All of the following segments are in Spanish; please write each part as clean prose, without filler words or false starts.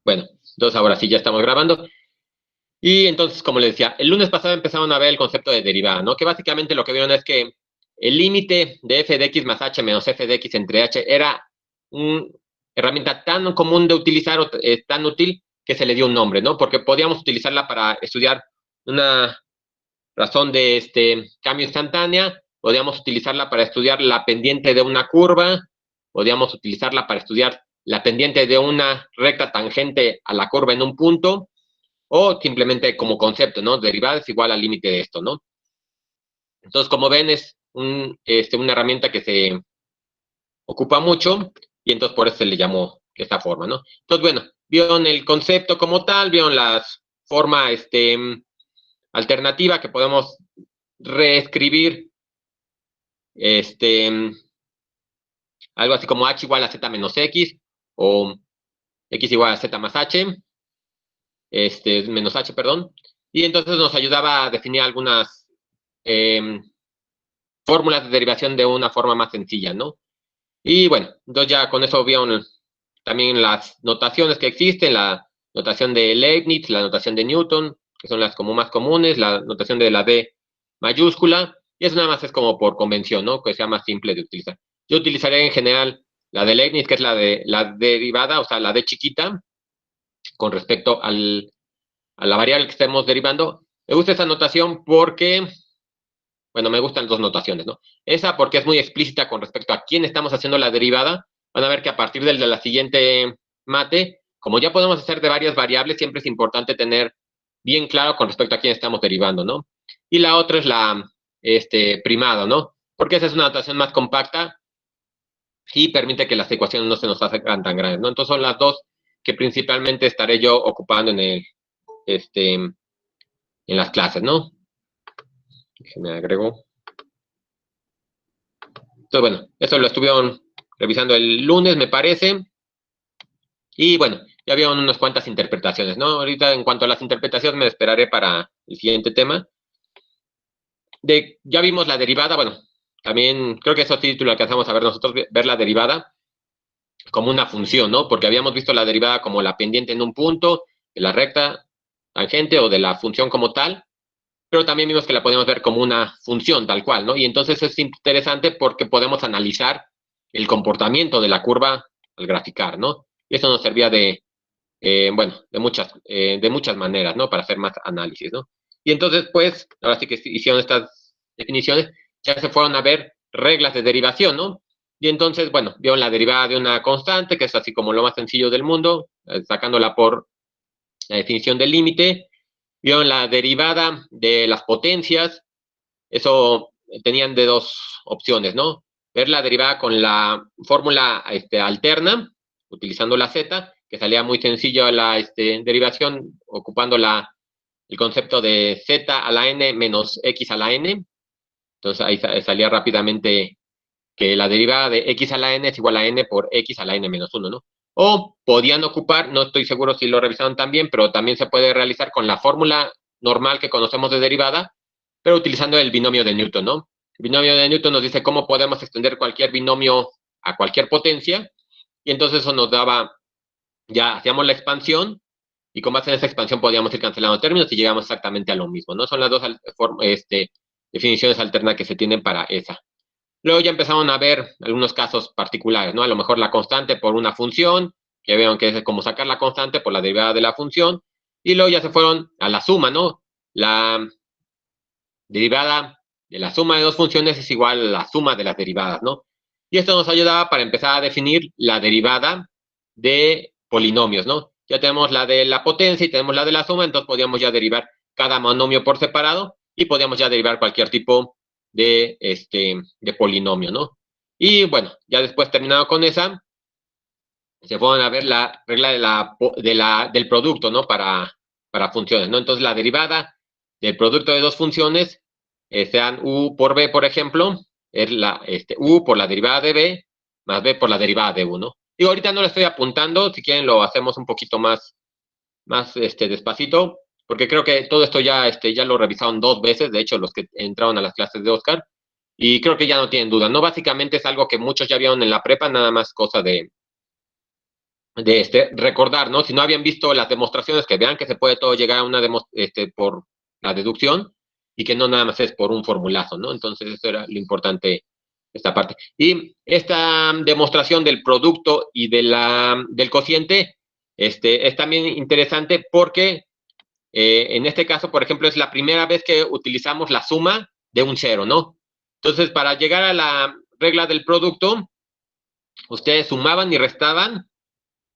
Bueno, entonces ahora sí ya estamos grabando. Y entonces, como les decía, el lunes pasado empezaron a ver el concepto de derivada, ¿no? Que básicamente lo que vieron es que el límite de f de x más h menos f de x entre h era una herramienta tan común de utilizar, o tan útil, que se le dio un nombre, ¿no? Porque podíamos utilizarla para estudiar una razón de cambio instantánea, podíamos utilizarla para estudiar la pendiente de una curva, podíamos utilizarla para estudiar la pendiente de una recta tangente a la curva en un punto, o simplemente como concepto, ¿no? Derivada es igual al límite de esto, ¿no? Entonces, como ven, es una herramienta que se ocupa mucho y entonces por eso se le llamó de esta forma, ¿no? Entonces, bueno, vieron el concepto como tal, vieron las forma alternativa que podemos reescribir algo así como h igual a z menos x o x igual a z más h, menos h, perdón. Y entonces nos ayudaba a definir algunas fórmulas de derivación de una forma más sencilla, ¿no? Y bueno, entonces ya con eso vieron también las notaciones que existen, la notación de Leibniz, la notación de Newton, que son las como más comunes, la notación de la D mayúscula, y eso nada más es como por convención, ¿no? Que sea más simple de utilizar. Yo utilizaré en general la de Leibniz, que es la de la derivada, o sea, la D chiquita, con respecto a la variable que estemos derivando. Me gusta esa notación porque, bueno, me gustan dos notaciones, ¿no? Esa porque es muy explícita con respecto a quién estamos haciendo la derivada. Van a ver que a partir de la siguiente mate, como ya podemos hacer de varias variables, siempre es importante tener bien claro con respecto a quién estamos derivando, ¿no? Y la otra es la primado, ¿no? Porque esa es una notación más compacta y permite que las ecuaciones no se nos hagan tan grandes, ¿no? Entonces son las dos que principalmente estaré yo ocupando en las clases, ¿no? Me agrego. Entonces, bueno, eso lo estuvieron revisando el lunes, me parece. Y bueno, ya vieron unas cuantas interpretaciones, ¿no? Ahorita, en cuanto a las interpretaciones, me esperaré para el siguiente tema. Ya vimos la derivada, bueno, también creo que eso sí lo alcanzamos a ver nosotros, ver la derivada como una función, ¿no? Porque habíamos visto la derivada como la pendiente en un punto, de la recta tangente o de la función como tal, pero también vimos que la podemos ver como una función tal cual, ¿no? Y entonces es interesante porque podemos analizar el comportamiento de la curva al graficar, ¿no? Y eso nos servía bueno, de muchas maneras, ¿no? Para hacer más análisis, ¿no? Y entonces, pues, ahora sí que hicieron estas definiciones, ya se fueron a ver reglas de derivación, ¿no? Y entonces, bueno, vieron la derivada de una constante, que es así como lo más sencillo del mundo, sacándola por la definición del límite. Vieron la derivada de las potencias, eso tenían de dos opciones, ¿no? Ver la derivada con la fórmula alterna, utilizando la z, que salía muy sencillo la derivación, ocupando el concepto de z a la n menos x a la n. Entonces ahí salía rápidamente que la derivada de x a la n es igual a n por x a la n menos 1, ¿no? O podían ocupar, no estoy seguro si lo revisaron también, pero también se puede realizar con la fórmula normal que conocemos de derivada, pero utilizando el binomio de Newton, ¿no? El binomio de Newton nos dice cómo podemos extender cualquier binomio a cualquier potencia, y entonces eso nos daba, ya hacíamos la expansión, y con base en esa expansión podíamos ir cancelando términos y llegamos exactamente a lo mismo, ¿no? Son las dos definiciones alternas que se tienen para esa. Luego ya empezaron a ver algunos casos particulares, ¿no? A lo mejor la constante por una función, que vean que es como sacar la constante por la derivada de la función, y luego ya se fueron a la suma, ¿no? La derivada de la suma de dos funciones es igual a la suma de las derivadas, ¿no? Y esto nos ayudaba para empezar a definir la derivada de polinomios, ¿no? Ya tenemos la de la potencia y tenemos la de la suma, entonces podíamos ya derivar cada monomio por separado y podíamos ya derivar cualquier tipo de polinomio, ¿no? Y bueno, ya después terminado con esa, se fueron a ver la regla del producto, ¿no? Para funciones, ¿no? Entonces la derivada del producto de dos funciones, sean u por b, por ejemplo, es u por la derivada de b más b por la derivada de u, ¿no? Digo, ahorita no lo estoy apuntando, si quieren lo hacemos un poquito más despacito, porque creo que todo esto ya lo revisaron dos veces, de hecho, los que entraron a las clases de Oscar, y creo que ya no tienen duda, ¿no? Básicamente es algo que muchos ya vieron en la prepa, nada más cosa recordar, ¿no? Si no habían visto las demostraciones, que vean que se puede todo llegar a una por la deducción y que no nada más es por un formulazo, ¿no? Entonces, eso era lo importante, esta parte. Y esta demostración del producto y del cociente es también interesante porque en este caso, por ejemplo, es la primera vez que utilizamos la suma de un cero, ¿no? Entonces, para llegar a la regla del producto, ustedes sumaban y restaban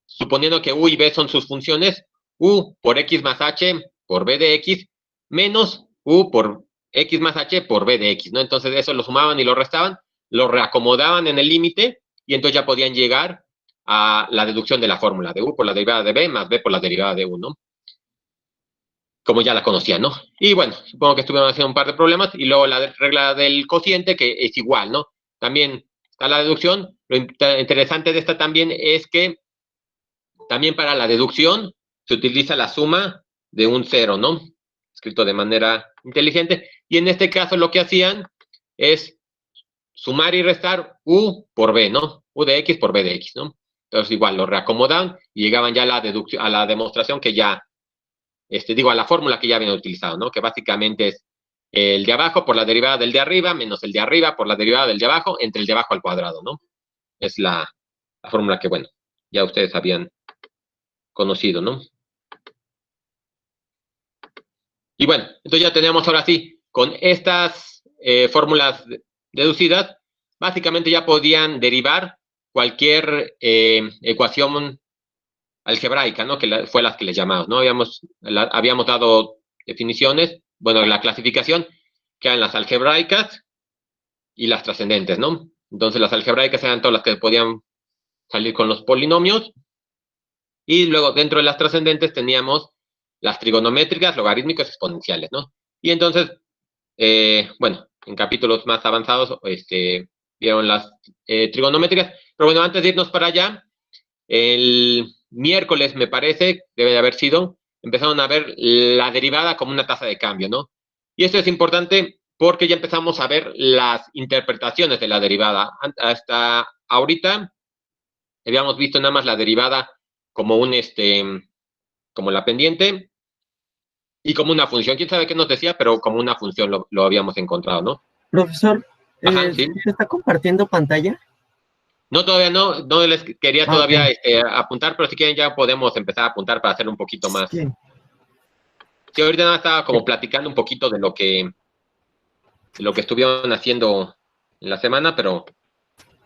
suponiendo que U y B son sus funciones, U por X más H por B de X, menos U por X más H por B de X, ¿no? Entonces eso lo sumaban y lo restaban, lo reacomodaban en el límite y entonces ya podían llegar a la deducción de la fórmula de U por la derivada de B más B por la derivada de U, ¿no? Como ya la conocían, ¿no? Y bueno, supongo que estuvieron haciendo un par de problemas y luego la regla del cociente que es igual, ¿no? También está la deducción. Lo interesante de esta también es que también para la deducción se utiliza la suma de un cero, ¿no? Escrito de manera inteligente. Y en este caso lo que hacían es sumar y restar U por B, ¿no? U de X por B de X, ¿no? Entonces igual lo reacomodaban y llegaban ya a la deducción, a la demostración que ya, a la fórmula que ya habían utilizado, ¿no? Que básicamente es el de abajo por la derivada del de arriba menos el de arriba por la derivada del de abajo entre el de abajo al cuadrado, ¿no? Es la fórmula que, bueno, ya ustedes habían conocido, ¿no? Y bueno, entonces ya tenemos ahora sí, con estas fórmulas deducidas, básicamente ya podían derivar cualquier ecuación algebraica, ¿no? Que fue las que les llamamos, ¿no? Habíamos dado definiciones, bueno, la clasificación, que eran las algebraicas y las trascendentes, ¿no? Entonces las algebraicas eran todas las que podían salir con los polinomios, y luego dentro de las trascendentes teníamos las trigonométricas, logarítmicas, exponenciales, ¿no? Y entonces, bueno, en capítulos más avanzados, vieron las trigonométricas. Pero bueno, antes de irnos para allá, el miércoles, me parece, debe de haber sido, empezaron a ver la derivada como una tasa de cambio, ¿no? Y esto es importante porque ya empezamos a ver las interpretaciones de la derivada. Hasta ahorita habíamos visto nada más la derivada como como la pendiente y como una función. Quién sabe qué nos decía, pero como una función lo habíamos encontrado, ¿no? Profesor, Ajá, sí. ¿se está compartiendo pantalla? No, todavía no les quería todavía Ok. apuntar, pero si quieren ya podemos empezar a apuntar para hacer un poquito más. Sí. Sí, ahorita nada estaba como platicando un poquito de lo que estuvieron haciendo en la semana, pero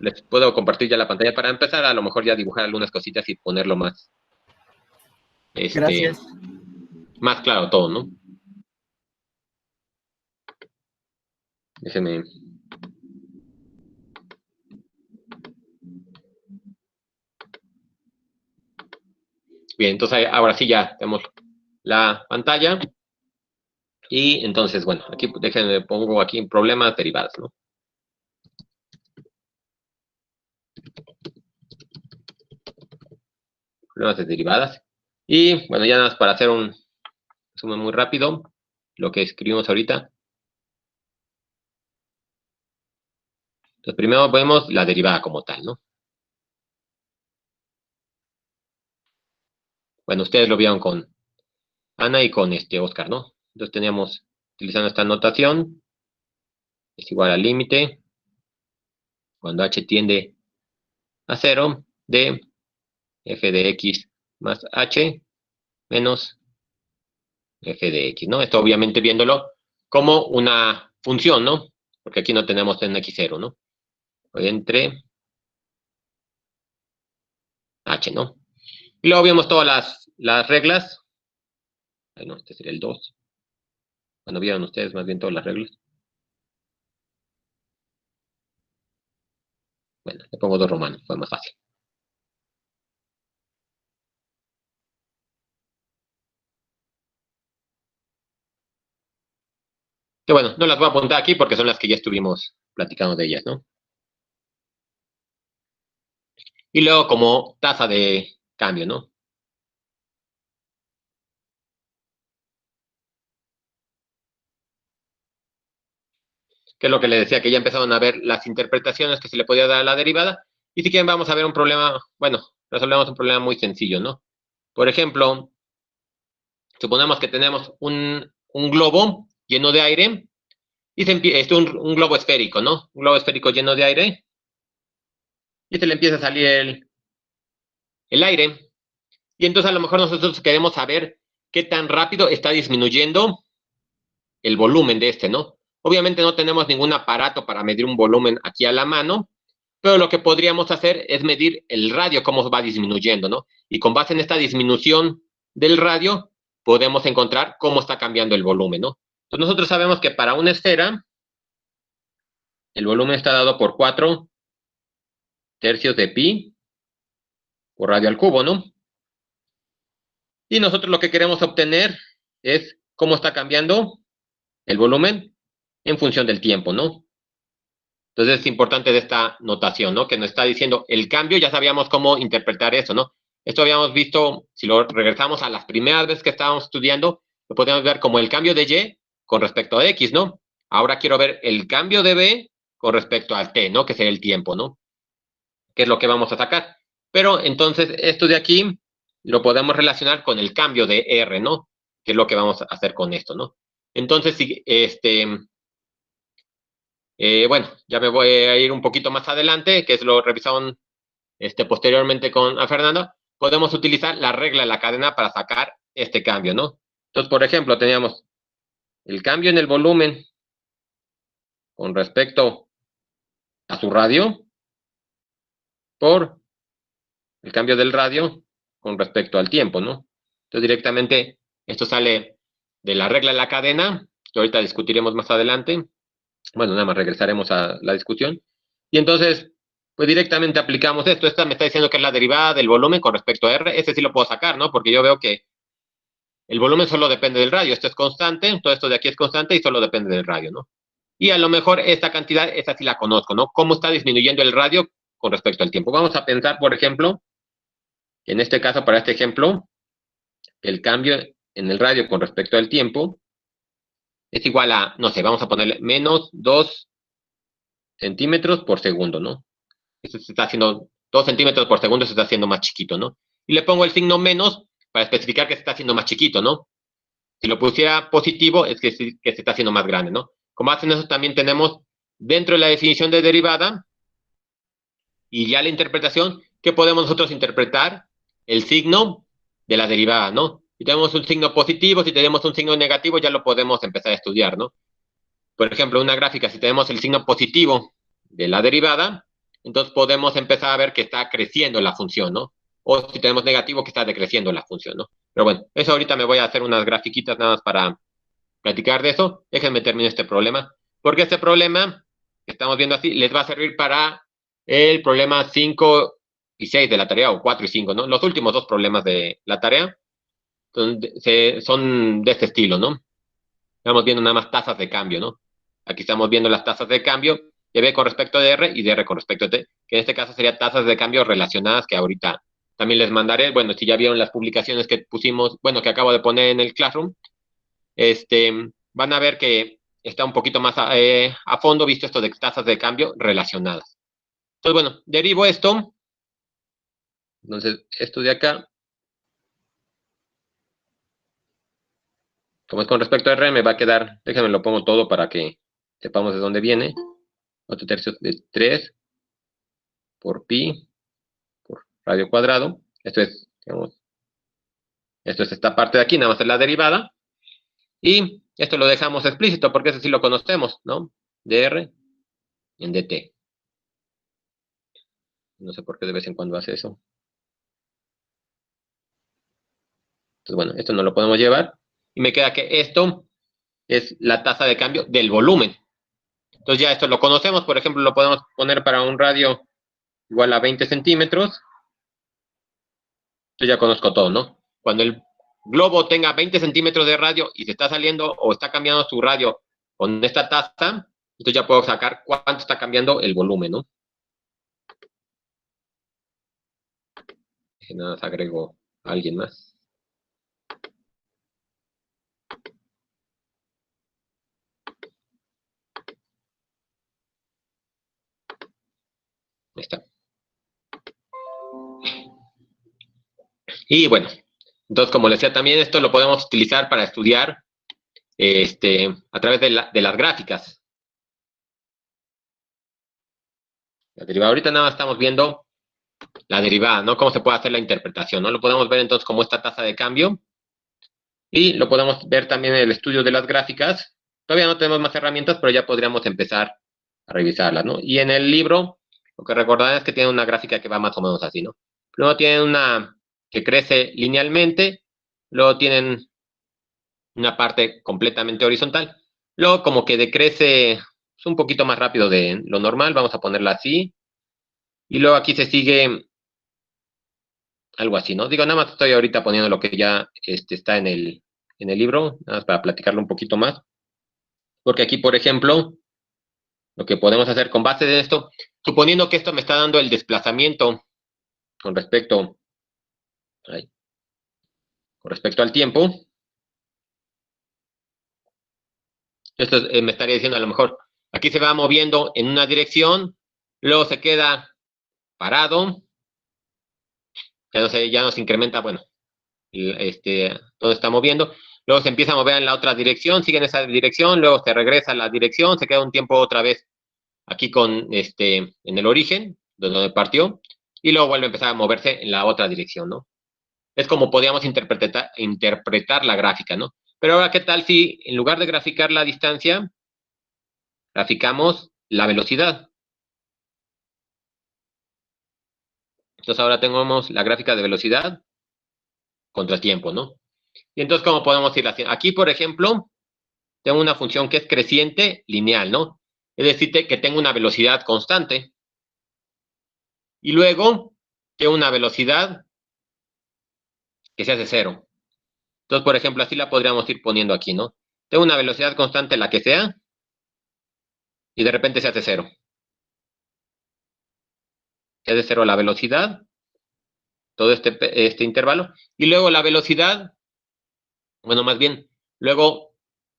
les puedo compartir ya la pantalla para empezar, a lo mejor ya dibujar algunas cositas y ponerlo más, Gracias. más claro todo, ¿no? Déjenme. Bien, entonces ahora sí ya tenemos la pantalla. Y entonces, bueno, aquí déjenme, pongo aquí problemas derivadas, ¿no? Problemas de derivadas. Y bueno, ya nada más para hacer un resumen muy rápido, lo que escribimos ahorita. Entonces, primero vemos la derivada como tal, ¿no? Bueno, ustedes lo vieron con Ana y con Oscar, ¿no? Entonces teníamos, utilizando esta notación, es igual al límite, cuando h tiende a 0, de f de x más h menos f de x, ¿no? Esto obviamente viéndolo como una función, ¿no? Porque aquí no tenemos en x0, ¿no? Entre h, ¿no? Y luego vimos todas las reglas. Ay, no, este sería el 2. Cuando vieron ustedes más bien todas las reglas. Bueno, le pongo 2 romanos, fue más fácil. Que bueno, no las voy a apuntar aquí porque son las que ya estuvimos platicando de ellas, ¿no? Y luego como tasa de cambio, ¿no? Que es lo que les decía, que ya empezaron a ver las interpretaciones que se le podía dar a la derivada. Y si quieren vamos a ver un problema, bueno, resolvemos un problema muy sencillo, ¿no? Por ejemplo, suponemos que tenemos un globo lleno de aire y es un globo esférico, ¿no? Un globo esférico lleno de aire y se le empieza a salir el aire. Y entonces a lo mejor nosotros queremos saber qué tan rápido está disminuyendo el volumen de este, ¿no? Obviamente no tenemos ningún aparato para medir un volumen aquí a la mano, pero lo que podríamos hacer es medir el radio, cómo va disminuyendo, ¿no? Y con base en esta disminución del radio, podemos encontrar cómo está cambiando el volumen, ¿no? Entonces nosotros sabemos que para una esfera, el volumen está dado por 4/3 de pi por radio al cubo, ¿no? Y nosotros lo que queremos obtener es cómo está cambiando el volumen en función del tiempo, ¿no? Entonces es importante de esta notación, ¿no? Que nos está diciendo el cambio, ya sabíamos cómo interpretar eso, ¿no? Esto habíamos visto, si lo regresamos a las primeras veces que estábamos estudiando, lo podemos ver como el cambio de Y con respecto a X, ¿no? Ahora quiero ver el cambio de B con respecto al T, ¿no? Que sería el tiempo, ¿no? Que es lo que vamos a sacar. Pero entonces esto de aquí lo podemos relacionar con el cambio de R, ¿no? Que es lo que vamos a hacer con esto, ¿no? Entonces, si, bueno, ya me voy a ir un poquito más adelante, que es lo revisaron posteriormente con a Fernando. Podemos utilizar la regla de la cadena para sacar este cambio, ¿no? Entonces, por ejemplo, teníamos el cambio en el volumen con respecto a su radio por el cambio del radio con respecto al tiempo, ¿no? Entonces, directamente esto sale de la regla de la cadena, que ahorita discutiremos más adelante. Bueno, nada más regresaremos a la discusión. Y entonces, pues directamente aplicamos esto. Esta me está diciendo que es la derivada del volumen con respecto a R. Ese sí lo puedo sacar, ¿no? Porque yo veo que el volumen solo depende del radio. Esto es constante, todo esto de aquí es constante y solo depende del radio, ¿no? Y a lo mejor esta cantidad, esa sí la conozco, ¿no? ¿Cómo está disminuyendo el radio con respecto al tiempo? Vamos a pensar, por ejemplo, en este caso, para este ejemplo, el cambio en el radio con respecto al tiempo es igual a, no sé, vamos a ponerle menos 2 centímetros por segundo, ¿no? Eso se está haciendo 2 centímetros por segundo, se está haciendo más chiquito, ¿no? Y le pongo el signo menos para especificar que se está haciendo más chiquito, ¿no? Si lo pusiera positivo, es que se está haciendo más grande, ¿no? Como hacen eso, también tenemos dentro de la definición de derivada y ya la interpretación, que podemos nosotros interpretar el signo de la derivada, ¿no? Si tenemos un signo positivo, si tenemos un signo negativo, ya lo podemos empezar a estudiar, ¿no? Por ejemplo, una gráfica, si tenemos el signo positivo de la derivada, entonces podemos empezar a ver que está creciendo la función, ¿no? O si tenemos negativo, que está decreciendo la función, ¿no? Pero bueno, eso ahorita me voy a hacer unas grafiquitas nada más para platicar de eso. Déjenme terminar este problema, porque este problema que estamos viendo así les va a servir para el problema 5 y 6 de la tarea, o 4 y 5, ¿no? Los últimos dos problemas de la tarea son de este estilo, ¿no? Estamos viendo nada más tasas de cambio, ¿no? Aquí estamos viendo las tasas de cambio de B con respecto de R y de R con respecto a T, que en este caso serían tasas de cambio relacionadas que ahorita también les mandaré. Bueno, si ya vieron las publicaciones que pusimos, bueno, que acabo de poner en el Classroom, van a ver que está un poquito más a fondo visto esto de tasas de cambio relacionadas. Entonces, bueno, derivo esto. Entonces, esto de acá, como es con respecto a R, me va a quedar, déjenme lo pongo todo para que sepamos de dónde viene. 8/3 de 3 por pi por radio cuadrado. Esto es, digamos, esto es esta parte de aquí, nada más es la derivada. Y esto lo dejamos explícito porque eso sí lo conocemos, ¿no? dr en dt. No sé por qué de vez en cuando hace eso. Entonces, bueno, esto no lo podemos llevar. Y me queda que esto es la tasa de cambio del volumen. Entonces ya esto lo conocemos. Por ejemplo, lo podemos poner para un radio igual a 20 centímetros. Yo ya conozco todo, ¿no? Cuando el globo tenga 20 centímetros de radio y se está saliendo o está cambiando su radio con esta tasa, entonces ya puedo sacar cuánto está cambiando el volumen, ¿no? Y nada más agrego a alguien más. Ahí está. Y bueno, entonces, como les decía, también esto lo podemos utilizar para estudiar a través de las gráficas. La derivada, ahorita nada más estamos viendo la derivada, ¿no? Cómo se puede hacer la interpretación, ¿no? Lo podemos ver entonces como esta tasa de cambio y lo podemos ver también en el estudio de las gráficas. Todavía no tenemos más herramientas, pero ya podríamos empezar a revisarlas, ¿no? Y en el libro, lo que recordarán es que tiene una gráfica que va más o menos así, ¿no? Primero tienen una que crece linealmente, luego tienen una parte completamente horizontal, luego como que decrece un poquito más rápido de lo normal, vamos a ponerla así, y luego aquí se sigue algo así, ¿no? Digo, nada más estoy ahorita poniendo lo que ya está en el libro, nada más para platicarlo un poquito más, porque aquí, por ejemplo, lo que podemos hacer con base de esto, suponiendo que esto me está dando el desplazamiento con respecto, ay, con respecto al tiempo, esto me estaría diciendo a lo mejor, aquí se va moviendo en una dirección, luego se queda parado, ya no sé, ya nos incrementa, bueno, todo está moviendo, luego se empieza a mover en la otra dirección, sigue en esa dirección, luego se regresa a la dirección, se queda un tiempo otra vez aquí en el origen, de donde partió, y luego vuelve a empezar a moverse en la otra dirección, ¿no? Es como podíamos interpretar la gráfica, ¿no? Pero ahora, ¿qué tal si en lugar de graficar la distancia, graficamos la velocidad? Entonces ahora tenemos la gráfica de velocidad contra el tiempo, ¿no? Y entonces, ¿cómo podemos ir haciendo? Aquí, por ejemplo, tengo una función que es creciente lineal, ¿no? Es decir, que tengo una velocidad constante. Y luego, tengo una velocidad que se hace cero. Entonces, por ejemplo, así la podríamos ir poniendo aquí, ¿no? Tengo una velocidad constante, la que sea, y de repente se hace cero. Se hace cero la velocidad, todo este intervalo. Y luego la velocidad, bueno, más bien, luego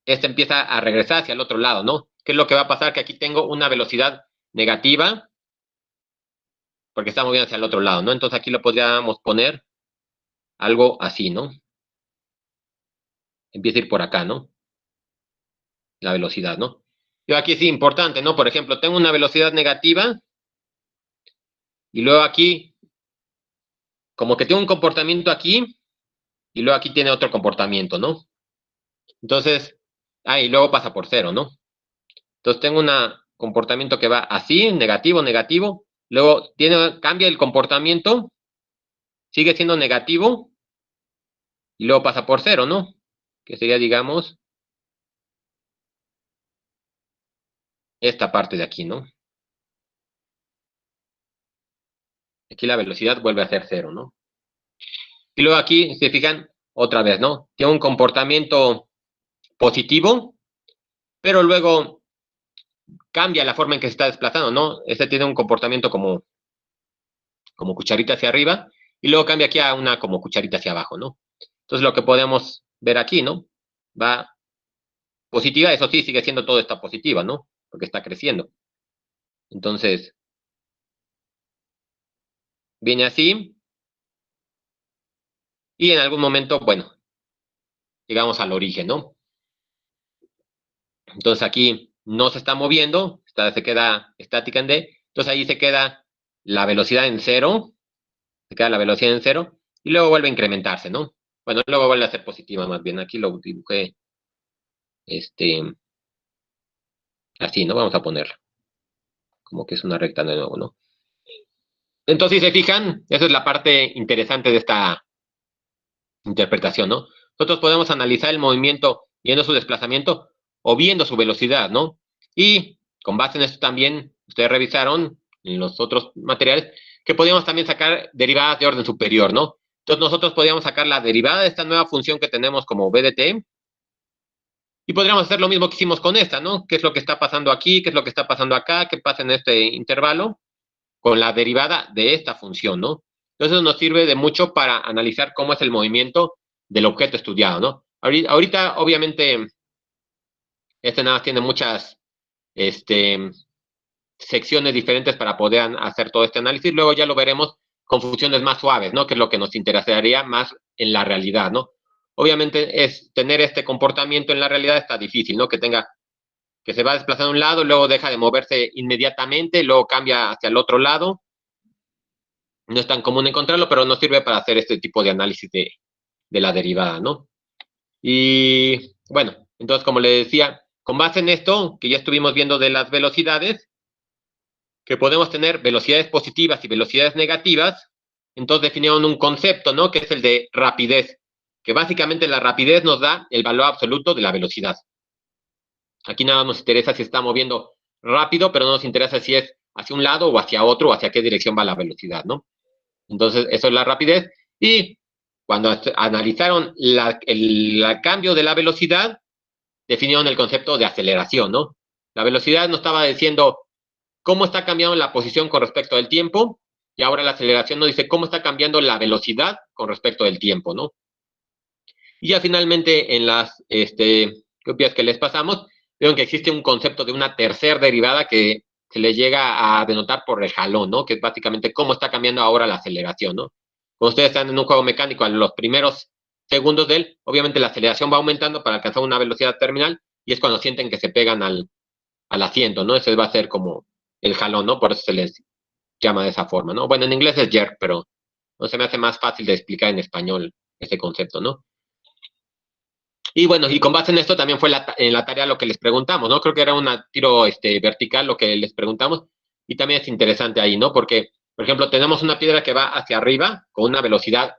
empieza a regresar hacia el otro lado, ¿no? ¿Qué es lo que va a pasar? Que aquí tengo una velocidad negativa, porque está moviendo hacia el otro lado, ¿no? Entonces aquí lo podríamos poner algo así, ¿no? Empieza a ir por acá, ¿no? La velocidad, ¿no? Yo aquí es importante, ¿no? Por ejemplo, tengo una velocidad negativa y luego aquí, como que tiene un comportamiento aquí y luego aquí tiene otro comportamiento, ¿no? Entonces, y luego pasa por cero, ¿no? Entonces tengo un comportamiento que va así, negativo, negativo, luego cambia el comportamiento, sigue siendo negativo y luego pasa por cero, ¿no? Que sería, digamos, esta parte de aquí, ¿no? Aquí la velocidad vuelve a ser cero, ¿no? Y luego aquí, si se fijan, otra vez, ¿no? Tiene un comportamiento positivo, pero luego cambia la forma en que se está desplazando, ¿no? Este tiene un comportamiento como cucharita hacia arriba, y luego cambia aquí a una como cucharita hacia abajo, ¿no? Entonces lo que podemos ver aquí, ¿no? Va positiva, eso sí, sigue siendo todo esta positiva, ¿no? Porque está creciendo. Entonces, viene así, y en algún momento, bueno, llegamos al origen, ¿no? Entonces aquí no se está moviendo, se queda estática en D, entonces ahí se queda la velocidad en cero, se queda la velocidad en cero, y luego vuelve a incrementarse, ¿no? Bueno, luego vuelve a ser positiva más bien, aquí lo dibujé, así, ¿no? Vamos a ponerlo, como que es una recta de nuevo, ¿no? Entonces, si se fijan, esa es la parte interesante de esta interpretación, ¿no? Nosotros podemos analizar el movimiento viendo su desplazamiento o viendo su velocidad, ¿no? Y con base en esto también, ustedes revisaron en los otros materiales que podíamos también sacar derivadas de orden superior, ¿no? Entonces nosotros podíamos sacar la derivada de esta nueva función que tenemos como BDT y podríamos hacer lo mismo que hicimos con esta, ¿no? ¿Qué es lo que está pasando aquí? ¿Qué es lo que está pasando acá? ¿Qué pasa en este intervalo? Con la derivada de esta función, ¿no? Entonces nos sirve de mucho para analizar cómo es el movimiento del objeto estudiado, ¿no? Ahorita obviamente, nada más tiene muchas secciones diferentes para poder hacer todo este análisis. Luego ya lo veremos con funciones más suaves, ¿no? Que es lo que nos interesaría más en la realidad, ¿no? Obviamente es tener este comportamiento en la realidad está difícil, ¿no? Que se va desplazando a un lado, luego deja de moverse inmediatamente, luego cambia hacia el otro lado. No es tan común encontrarlo, pero nos sirve para hacer este tipo de análisis de la derivada, ¿no? Y bueno, entonces como le decía, con base en esto, que ya estuvimos viendo de las velocidades, que podemos tener velocidades positivas y velocidades negativas, entonces definieron un concepto, ¿no? Que es el de rapidez, que básicamente la rapidez nos da el valor absoluto de la velocidad. Aquí nada nos interesa si está moviendo rápido, pero no nos interesa si es hacia un lado o hacia otro o hacia qué dirección va la velocidad, ¿no? Entonces, eso es la rapidez. Y cuando analizaron el cambio de la velocidad, definieron el concepto de aceleración, ¿no? La velocidad nos estaba diciendo cómo está cambiando la posición con respecto al tiempo, y ahora la aceleración nos dice cómo está cambiando la velocidad con respecto del tiempo, ¿no? Y ya finalmente en las copias que les pasamos, vieron que existe un concepto de una tercera derivada que se le llega a denotar por el jalón, ¿no? Que es básicamente cómo está cambiando ahora la aceleración, ¿no? Cuando ustedes están en un juego mecánico, a los primeros segundos de él, obviamente la aceleración va aumentando para alcanzar una velocidad terminal, y es cuando sienten que se pegan al asiento, ¿no? Ese va a ser como el jalón, ¿no? Por eso se les llama de esa forma, ¿no? Bueno, en inglés es jerk, pero no se me hace más fácil de explicar en español este concepto, ¿no? Y bueno, y con base en esto también fue en la tarea lo que les preguntamos, ¿no? Creo que era un tiro vertical lo que les preguntamos, y también es interesante ahí, ¿no? Porque, por ejemplo, tenemos una piedra que va hacia arriba con una velocidad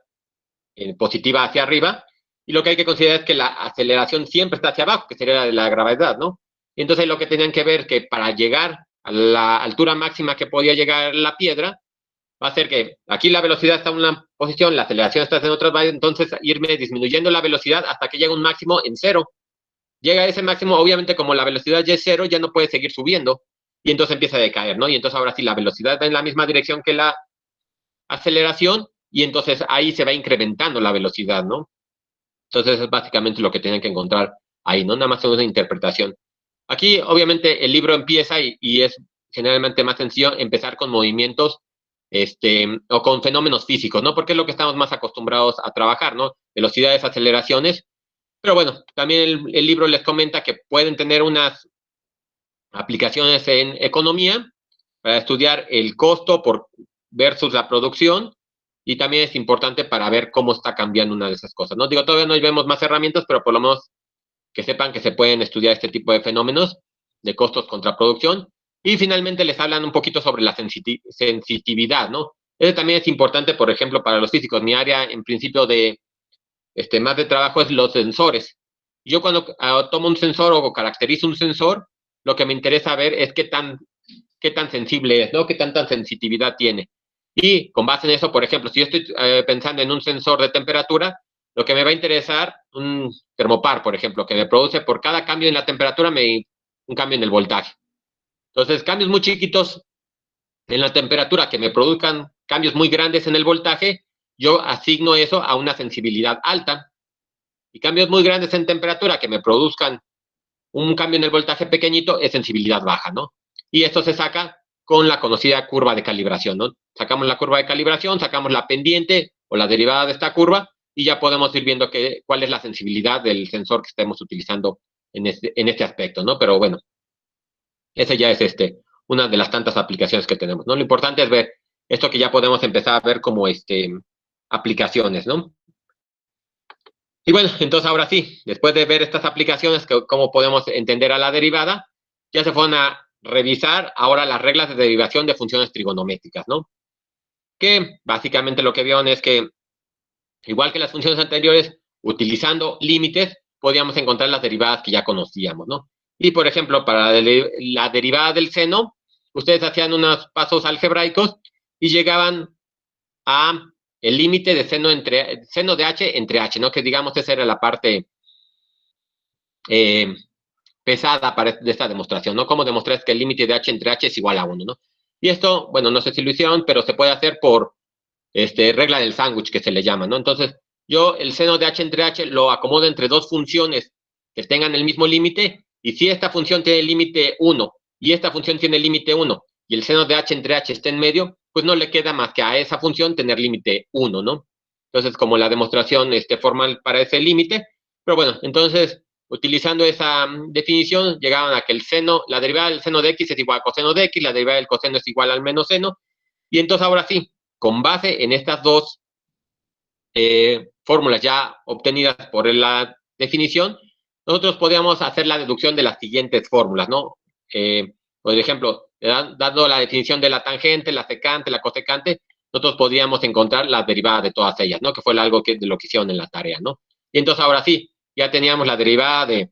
positiva hacia arriba, y lo que hay que considerar es que la aceleración siempre está hacia abajo, que sería la gravedad, ¿no? Y entonces lo que tenían que ver es que para llegar a la altura máxima que podía llegar la piedra, va a ser que aquí la velocidad está en una posición, la aceleración está en otra, entonces irme disminuyendo la velocidad hasta que llega un máximo en cero. Llega a ese máximo, obviamente como la velocidad ya es cero, ya no puede seguir subiendo, y entonces empieza a decaer, ¿no? Y entonces ahora sí la velocidad va en la misma dirección que la aceleración, y entonces ahí se va incrementando la velocidad, ¿no? Entonces es básicamente lo que tienen que encontrar ahí, ¿no? Nada más es una interpretación. Aquí, obviamente, el libro empieza y es generalmente más sencillo empezar con movimientos o con fenómenos físicos, ¿no? Porque es lo que estamos más acostumbrados a trabajar, ¿no? Velocidades, aceleraciones. Pero bueno, también el libro les comenta que pueden tener unas aplicaciones en economía para estudiar el costo versus la producción, y también es importante para ver cómo está cambiando una de esas cosas, ¿no? Digo, todavía no vemos más herramientas, pero por lo menos que sepan que se pueden estudiar este tipo de fenómenos de costos contra producción. Y finalmente les hablan un poquito sobre la sensitividad, ¿no? Eso también es importante, por ejemplo, para los físicos. Mi área, en principio, más de trabajo es los sensores. Yo cuando tomo un sensor o caracterizo un sensor, lo que me interesa ver es qué tan sensible es, ¿no? Qué tanta sensitividad tiene. Y con base en eso, por ejemplo, si yo estoy pensando en un sensor de temperatura, lo que me va a interesar, un termopar, por ejemplo, que me produce por cada cambio en la temperatura un cambio en el voltaje. Entonces, cambios muy chiquitos en la temperatura que me produzcan cambios muy grandes en el voltaje, yo asigno eso a una sensibilidad alta. Y cambios muy grandes en temperatura que me produzcan un cambio en el voltaje pequeñito es sensibilidad baja, ¿no? Y esto se saca con la conocida curva de calibración, ¿no? Sacamos la curva de calibración, sacamos la pendiente o la derivada de esta curva, y ya podemos ir viendo cuál es la sensibilidad del sensor que estemos utilizando en este aspecto, ¿no? Pero bueno, esa ya es una de las tantas aplicaciones que tenemos, ¿no? Lo importante es ver esto que ya podemos empezar a ver como aplicaciones, ¿no? Y bueno, entonces ahora sí, después de ver estas aplicaciones, cómo podemos entender a la derivada, ya se fueron a revisar ahora las reglas de derivación de funciones trigonométricas, ¿no? Que básicamente lo que vieron es que, igual que las funciones anteriores, utilizando límites, podíamos encontrar las derivadas que ya conocíamos, ¿no? Y, por ejemplo, para la derivada del seno, ustedes hacían unos pasos algebraicos y llegaban a el límite de seno de h entre h, ¿no? Que digamos esa era la parte pesada de esta demostración, ¿no? Cómo demostrar que el límite de h entre h es igual a 1, ¿no? Y esto, bueno, no sé si lo hicieron, pero se puede hacer por regla del sándwich, que se le llama, ¿no? Entonces, yo el seno de h entre h lo acomodo entre dos funciones que tengan el mismo límite, y si esta función tiene el límite 1 y esta función tiene el límite 1, y el seno de h entre h está en medio, pues no le queda más que a esa función tener límite 1, ¿no? Entonces, como la demostración formal para ese límite, pero bueno, entonces, utilizando esa definición, llegaban a que la derivada del seno de x es igual a coseno de x, la derivada del coseno es igual al menos seno, y entonces ahora sí, con base en estas dos fórmulas ya obtenidas por la definición, nosotros podríamos hacer la deducción de las siguientes fórmulas, ¿no? Por ejemplo, dando la definición de la tangente, la secante, la cosecante, nosotros podríamos encontrar la derivada de todas ellas, ¿no? Que fue algo de lo que hicieron en la tarea, ¿no? Y entonces ahora sí, ya teníamos la derivada de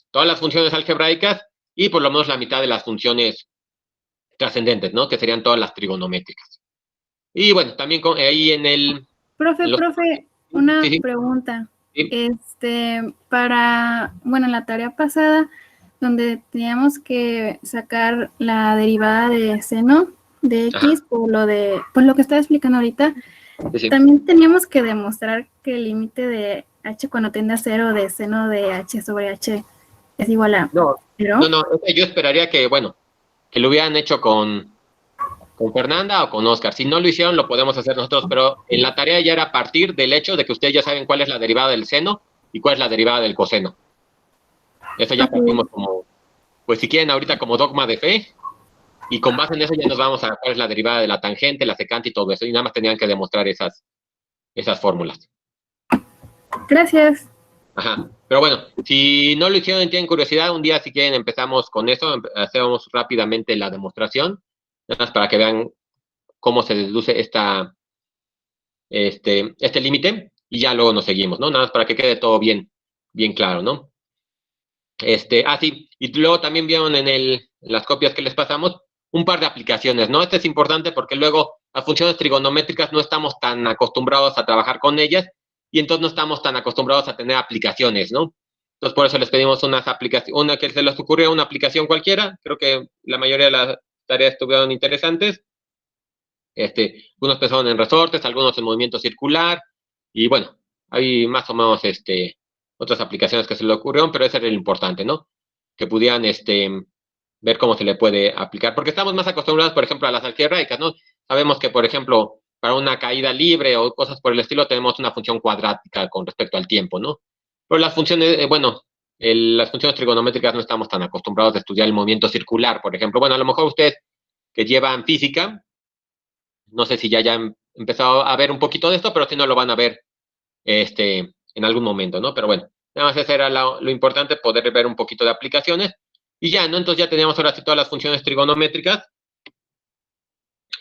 todas las funciones algebraicas y por lo menos la mitad de las funciones trascendentes, ¿no? Que serían todas las trigonométricas. Y bueno, también ahí en Profe, una sí, sí. pregunta. Sí. En la tarea pasada, donde teníamos que sacar la derivada de seno de x por lo que estaba explicando ahorita, Sí. También teníamos que demostrar que el límite de h cuando tiende a 0 de seno de h sobre h es igual a 0. No, yo esperaría que, bueno, que lo hubieran hecho con Fernanda o con Oscar. Si no lo hicieron, lo podemos hacer nosotros, pero en la tarea ya era a partir del hecho de que ustedes ya saben cuál es la derivada del seno y cuál es la derivada del coseno. Eso ya partimos como, pues si quieren ahorita como dogma de fe, y con base en eso ya nos vamos a cuál es la derivada de la tangente, la secante y todo eso, y nada más tenían que demostrar esas fórmulas. Gracias. Ajá, pero bueno, si no lo hicieron y tienen curiosidad, un día si quieren empezamos con eso, hacemos rápidamente la demostración, nada más para que vean cómo se deduce este límite, y ya luego nos seguimos, ¿no? Nada más para que quede todo bien claro, ¿no? Sí, y luego también vieron en las copias que les pasamos un par de aplicaciones, ¿no? Esto es importante porque luego las funciones trigonométricas no estamos tan acostumbrados a trabajar con ellas y entonces no estamos tan acostumbrados a tener aplicaciones, ¿no? Entonces por eso les pedimos unas aplicaciones, una que se les ocurrió, una aplicación cualquiera, creo que la mayoría de las tareas estuvieron interesantes. Unos pensaron en resortes, algunos en movimiento circular, y bueno, hay más o menos otras aplicaciones que se le ocurrieron, pero ese era el importante, ¿no? Que pudieran ver cómo se le puede aplicar, porque estamos más acostumbrados, por ejemplo, a las algebraicas, ¿no? Sabemos que, por ejemplo, para una caída libre o cosas por el estilo, tenemos una función cuadrática con respecto al tiempo, ¿no? Pero las funciones, las funciones trigonométricas no estamos tan acostumbrados a estudiar el movimiento circular, por ejemplo. Bueno, a lo mejor ustedes que llevan física, no sé si ya han empezado a ver un poquito de esto, pero si no lo van a ver en algún momento, ¿no? Pero bueno, nada más eso era lo importante, poder ver un poquito de aplicaciones. Y ya, ¿no? Entonces ya teníamos ahora sí todas las funciones trigonométricas.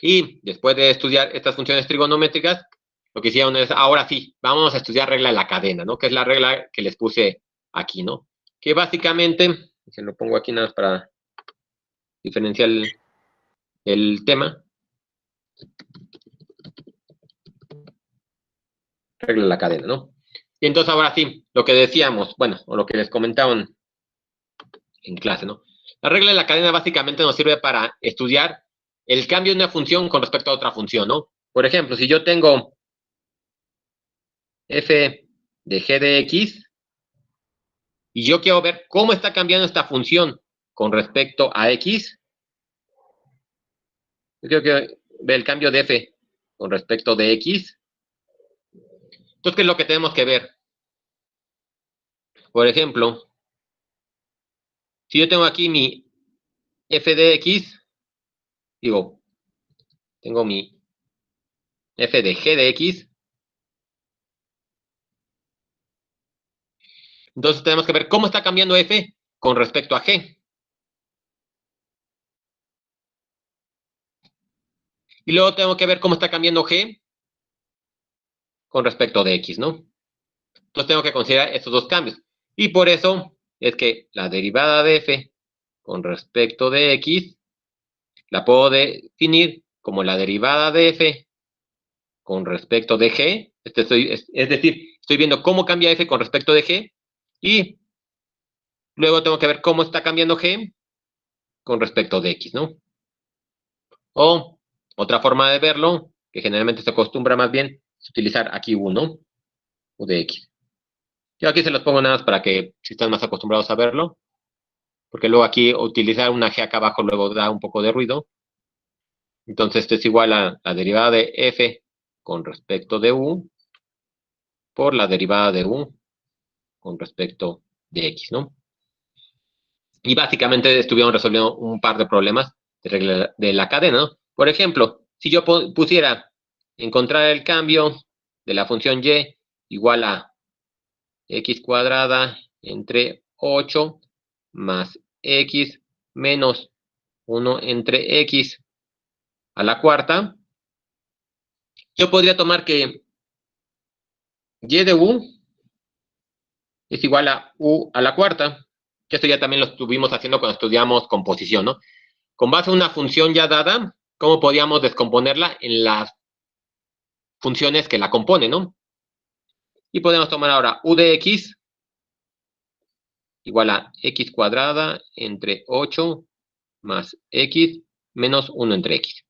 Y después de estudiar estas funciones trigonométricas, lo que hicieron es, ahora sí, vamos a estudiar regla de la cadena, ¿no? Que es la regla que les puse aquí, ¿no? Que básicamente, se lo pongo aquí nada más para diferenciar el tema. Regla de la cadena, ¿no? Y entonces ahora sí, lo que decíamos, bueno, o lo que les comentaban en clase, ¿no? La regla de la cadena básicamente nos sirve para estudiar el cambio de una función con respecto a otra función, ¿no? Por ejemplo, si yo tengo f de g de x y yo quiero ver cómo está cambiando esta función con respecto a x, yo quiero que ver el cambio de f con respecto de x. Entonces, ¿qué es lo que tenemos que ver? Por ejemplo, si yo tengo aquí mi f de x, digo, tengo mi f de g de x, entonces tenemos que ver cómo está cambiando f con respecto a g. Y luego tengo que ver cómo está cambiando g con respecto de x, ¿no? Entonces tengo que considerar estos dos cambios. Y por eso es que la derivada de f con respecto de x la puedo definir como la derivada de f con respecto de g. Es decir, estoy viendo cómo cambia f con respecto de g. Y luego tengo que ver cómo está cambiando g con respecto de x, ¿no? O otra forma de verlo, que generalmente se acostumbra más bien, es utilizar aquí u de x. Yo aquí se los pongo nada más para que si están más acostumbrados a verlo, porque luego aquí utilizar una g acá abajo luego da un poco de ruido. Entonces, esto es igual a la derivada de f con respecto de u por la derivada de u con respecto de x, ¿no? Y básicamente estuvieron resolviendo un par de problemas de regla de la cadena, ¿no? Por ejemplo, si yo pusiera encontrar el cambio de la función y igual a x cuadrada entre 8 más x menos 1 entre x a la cuarta, yo podría tomar que y de u es igual a u a la cuarta, que esto ya también lo estuvimos haciendo cuando estudiamos composición, ¿no? Con base a una función ya dada, ¿cómo podíamos descomponerla en las funciones que la componen, ¿no? Y podemos tomar ahora u de x igual a x cuadrada entre 8 más x menos 1 entre x.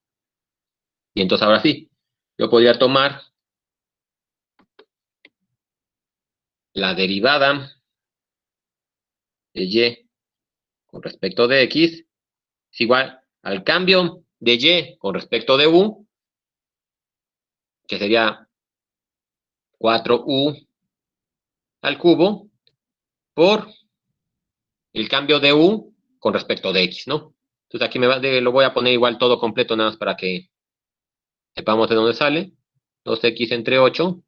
Y entonces ahora sí, yo podría tomar la derivada de y con respecto de x es igual al cambio de y con respecto de u, que sería 4u al cubo, por el cambio de u con respecto de x, ¿no? Entonces aquí lo voy a poner igual todo completo, nada más para que sepamos de dónde sale. 2x entre 8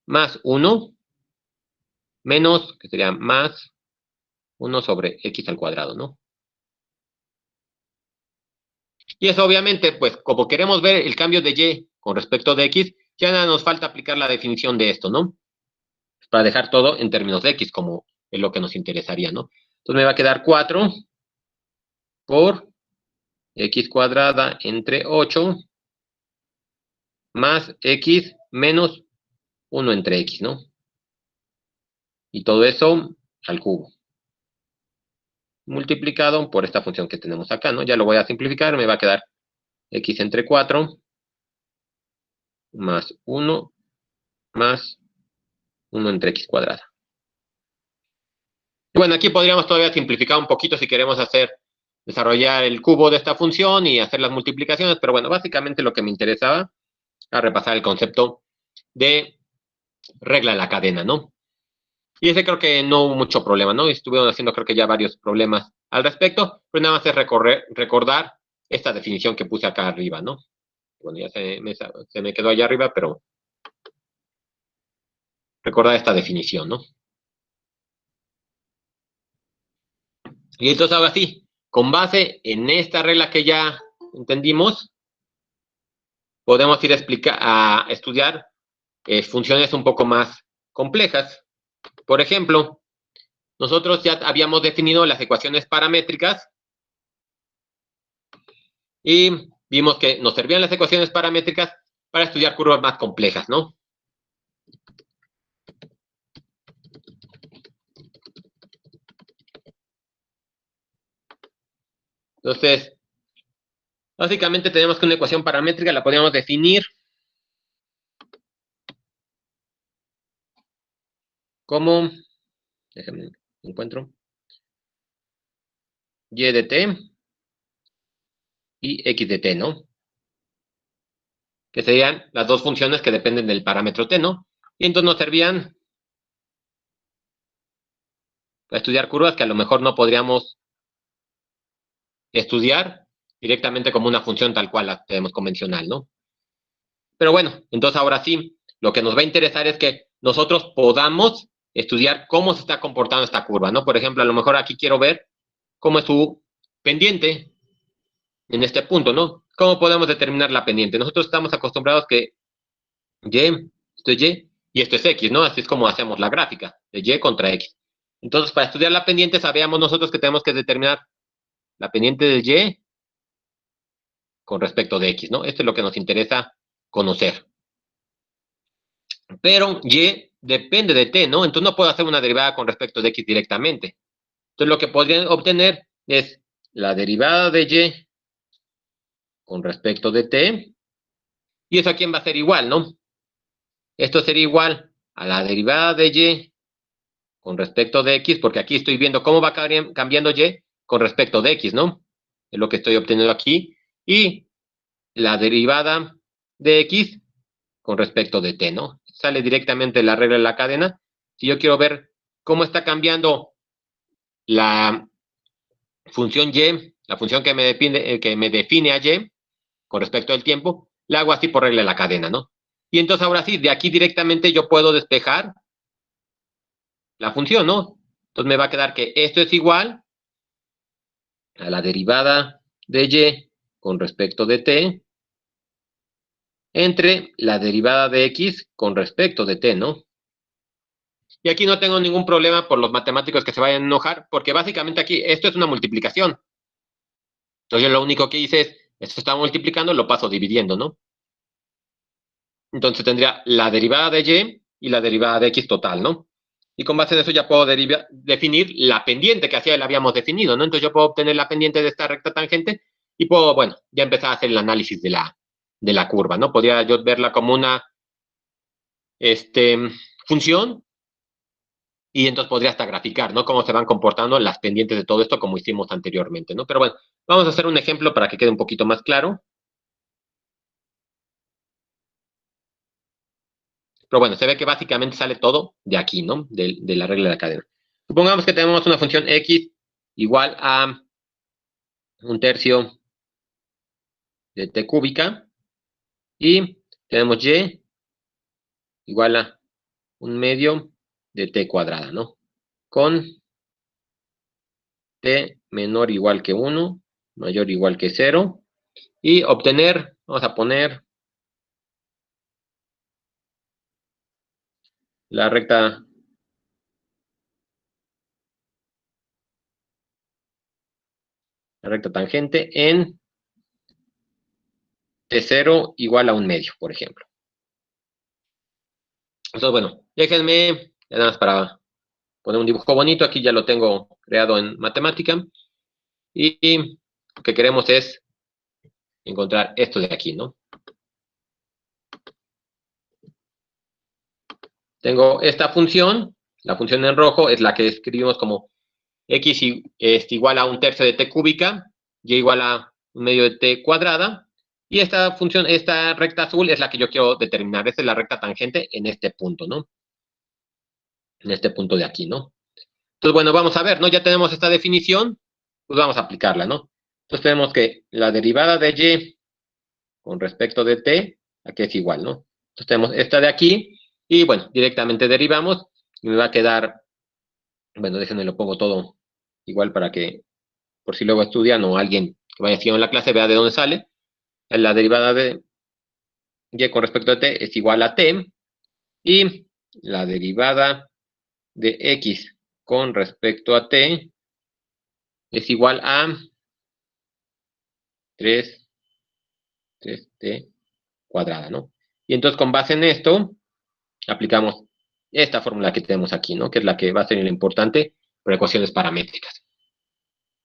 más 1 menos, que sería más 1 sobre x al cuadrado, ¿no? Y eso obviamente, pues como queremos ver el cambio de y con respecto de x, ya nada nos falta aplicar la definición de esto, ¿no? Para dejar todo en términos de x, como es lo que nos interesaría, ¿no? Entonces me va a quedar 4 por x cuadrada entre 8 más x menos 1 entre x, ¿no? Y todo eso al cubo. Multiplicado por esta función que tenemos acá, ¿no? Ya lo voy a simplificar, me va a quedar x entre 4 más 1 más 1 entre x cuadrada. Y bueno, aquí podríamos todavía simplificar un poquito si queremos desarrollar el cubo de esta función y hacer las multiplicaciones, pero bueno, básicamente lo que me interesaba era repasar el concepto de regla de la cadena, ¿no? Y ese creo que no hubo mucho problema, ¿no? Estuvieron haciendo creo que ya varios problemas al respecto, pero nada más es recordar esta definición que puse acá arriba, ¿no? Bueno, ya se me quedó allá arriba, pero recordar esta definición, ¿no? Y entonces ahora sí, con base en esta regla que ya entendimos, podemos ir a estudiar funciones un poco más complejas. Por ejemplo, nosotros ya habíamos definido las ecuaciones paramétricas y vimos que nos servían las ecuaciones paramétricas para estudiar curvas más complejas, ¿no? Entonces, básicamente tenemos que una ecuación paramétrica la podríamos definir como, déjenme encuentro, y de t y x de t, ¿no? Que serían las dos funciones que dependen del parámetro t, ¿no? Y entonces nos servían para estudiar curvas que a lo mejor no podríamos estudiar directamente como una función tal cual la tenemos convencional, ¿no? Pero bueno, entonces ahora sí, lo que nos va a interesar es que nosotros podamos estudiar cómo se está comportando esta curva, ¿no? Por ejemplo, a lo mejor aquí quiero ver cómo es su pendiente en este punto, ¿no? ¿Cómo podemos determinar la pendiente? Nosotros estamos acostumbrados que y, esto es y esto es x, ¿no? Así es como hacemos la gráfica, de y contra x. Entonces, para estudiar la pendiente, sabíamos nosotros que tenemos que determinar la pendiente de y con respecto de x, ¿no? Esto es lo que nos interesa conocer. Pero y depende de t, ¿no? Entonces no puedo hacer una derivada con respecto de x directamente. Entonces lo que podrían obtener es la derivada de y con respecto de t, y eso aquí va a ser igual, ¿no? Esto sería igual a la derivada de y con respecto de x, porque aquí estoy viendo cómo va cambiando y con respecto de x, ¿no? Es lo que estoy obteniendo aquí. y la derivada de x con respecto de t, ¿no? Sale directamente la regla de la cadena. Si yo quiero ver cómo está cambiando la función y, la función que me define a y con respecto al tiempo, la hago así por regla de la cadena, ¿no? Y entonces ahora sí, de aquí directamente yo puedo despejar la función, ¿no? Entonces me va a quedar que esto es igual a la derivada de y con respecto de t entre la derivada de x con respecto de t, ¿no? Y aquí no tengo ningún problema por los matemáticos que se vayan a enojar, porque básicamente aquí esto es una multiplicación. Entonces yo lo único que hice es, esto está multiplicando, lo paso dividiendo, ¿no? Entonces tendría la derivada de y la derivada de x total, ¿no? Y con base en eso ya puedo definir la pendiente que así la habíamos definido, ¿no? Entonces yo puedo obtener la pendiente de esta recta tangente y puedo, bueno, ya empezar a hacer el análisis de la curva, ¿no? Podría yo verla como una función y entonces podría hasta graficar, ¿no? Cómo se van comportando las pendientes de todo esto como hicimos anteriormente, ¿no? Pero bueno, vamos a hacer un ejemplo para que quede un poquito más claro. Pero bueno, se ve que básicamente sale todo de aquí, ¿no? De la regla de la cadena. Supongamos que tenemos una función x igual a 1/3 de t cúbica y tenemos y igual a 1/2 de t cuadrada, ¿no? Con t menor o igual que 1, mayor o igual que 0 y obtener, vamos a poner la recta tangente en t0 igual a 1/2, por ejemplo. Entonces, bueno, déjenme, nada más para poner un dibujo bonito, aquí ya lo tengo creado en matemática, y lo que queremos es encontrar esto de aquí, ¿no? Tengo esta función, la función en rojo es la que escribimos como x es igual a 1/3 de t cúbica, y igual a 1/2 de t cuadrada, y esta función, esta recta azul es la que yo quiero determinar, esta es la recta tangente en este punto, ¿no? En este punto de aquí, ¿no? Entonces, bueno, vamos a ver, ¿no? Ya tenemos esta definición, pues vamos a aplicarla, ¿no? Entonces tenemos que la derivada de y con respecto de t, aquí es igual, ¿no? Entonces tenemos esta de aquí, y bueno, directamente derivamos, y me va a quedar, bueno, déjenme lo pongo todo igual para que, por si luego estudian o alguien que vaya siguiendo la clase vea de dónde sale. La derivada de y con respecto a t es igual a t, y la derivada de x con respecto a t es igual a 3t cuadrada, ¿no? Y entonces con base en esto, aplicamos esta fórmula que tenemos aquí, ¿no? Que es la que va a ser la importante para ecuaciones paramétricas.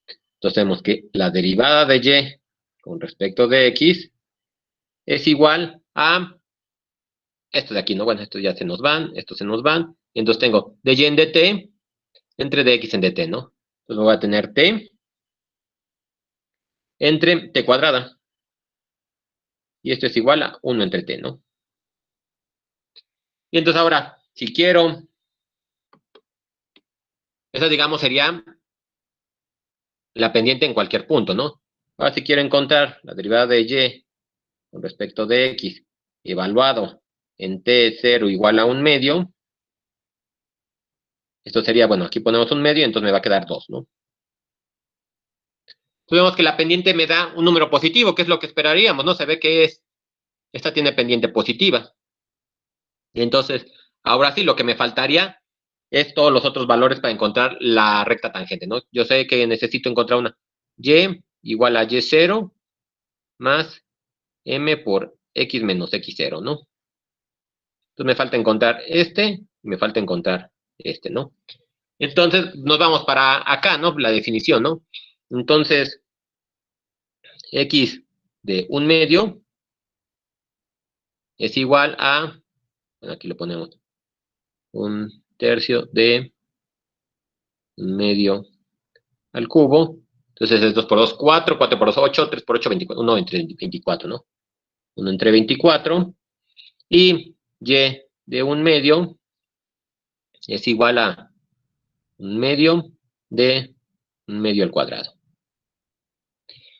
Entonces tenemos que la derivada de y con respecto de x es igual a esto de aquí, ¿no? Bueno, estos ya se nos van, estos se nos van. Y entonces tengo de y en dt entre dx en dt, ¿no? Entonces voy a tener t entre t cuadrada. Y esto es igual a 1 entre t, ¿no? Y entonces ahora, si quiero, esa digamos sería la pendiente en cualquier punto, ¿no? Ahora si quiero encontrar la derivada de y con respecto de x evaluado en t0 igual a 1/2, esto sería, bueno, aquí ponemos 1/2, entonces me va a quedar 2, ¿no? Entonces vemos que la pendiente me da un número positivo, que es lo que esperaríamos, ¿no? Se ve que esta tiene pendiente positiva. Y entonces, ahora sí, lo que me faltaría es todos los otros valores para encontrar la recta tangente, ¿no? Yo sé que necesito encontrar una y igual a y0 más m por x menos x0, ¿no? Entonces me falta encontrar me falta encontrar ¿no? Entonces nos vamos para acá, ¿no? La definición, ¿no? Entonces, x de 1/2 es igual a, bueno, aquí lo ponemos, 1/3 de 1/2 al cubo. Entonces es 2 por 2, 4, 4 por 2, 8, 3 por 8, 24, 1 entre 24, ¿no? 1 entre 24. Y y de 1/2 es igual a 1/2 de 1/2 al cuadrado.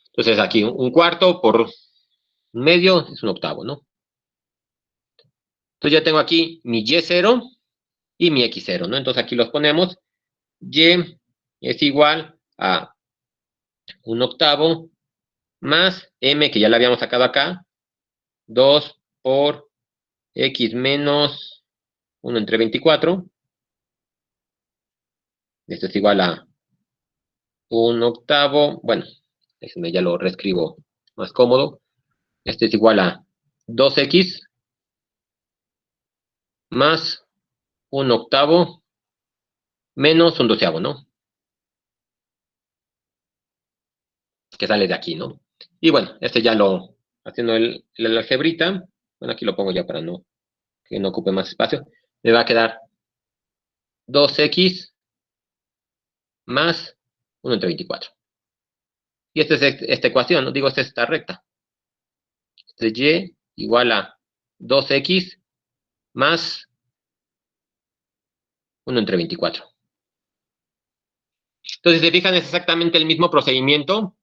Entonces aquí 1/4 por 1/2 es 1/8, ¿no? Entonces ya tengo aquí mi y0 y mi x0, ¿no? Entonces aquí los ponemos. Y es igual a 1/8 más m, que ya la habíamos sacado acá, 2 por x menos 1 entre 24. Esto es igual a 1/8. Bueno, déjenme ya lo reescribo más cómodo. Este es igual a 2x más 1/8 menos 1/12, ¿no? Que sale de aquí, ¿no? Y bueno, este ya lo, haciendo el algebrita, bueno, aquí lo pongo ya para que no ocupe más espacio, me va a quedar 2x más 1 entre 24. Y esta es esta ecuación, ¿no? Digo, esta es esta recta. Este es y igual a 2x más 1 entre 24. Entonces, si se fijan, es exactamente el mismo procedimiento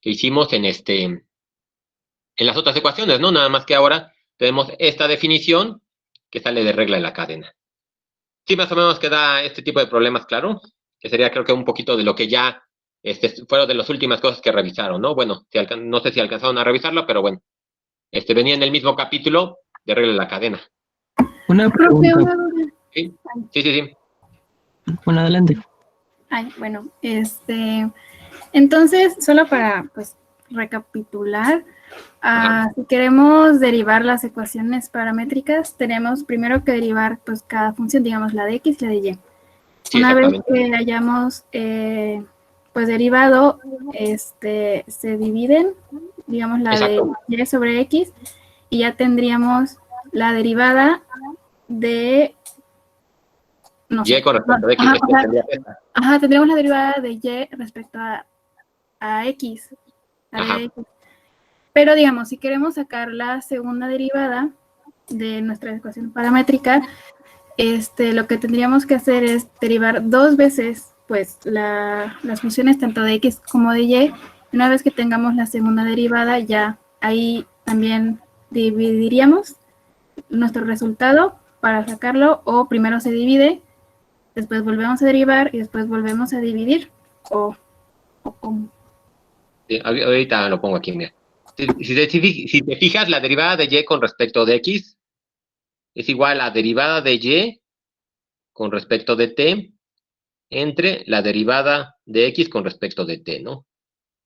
que hicimos en las otras ecuaciones, ¿no? Nada más que ahora tenemos esta definición que sale de regla de la cadena. Sí, más o menos queda este tipo de problemas, claro, que sería creo que un poquito de lo que ya fueron de las últimas cosas que revisaron, ¿no? Bueno, no sé si alcanzaron a revisarlo, pero bueno, venía en el mismo capítulo de regla de la cadena. Una pregunta. Sí, sí, sí, sí. Bueno, adelante. Ay, bueno, entonces, solo para, pues, recapitular, si queremos derivar las ecuaciones paramétricas, tenemos primero que derivar, pues, cada función, digamos, la de x y la de y. Sí, una vez que hayamos, pues, derivado, se dividen, digamos, la Exacto. de y sobre x, y ya tendríamos la derivada de... No sé. Y con respecto de x. Tendríamos la derivada de y respecto a x. Pero digamos, si queremos sacar la segunda derivada de nuestra ecuación paramétrica, lo que tendríamos que hacer es derivar dos veces, pues, las funciones tanto de x como de y. Una vez que tengamos la segunda derivada, ya ahí también dividiríamos nuestro resultado para sacarlo, o primero se divide, después volvemos a derivar y después volvemos a dividir, o cómo. Sí, ahorita lo pongo aquí, mira. Si te fijas, la derivada de y con respecto de x es igual a la derivada de y con respecto de t entre la derivada de x con respecto de t, ¿no?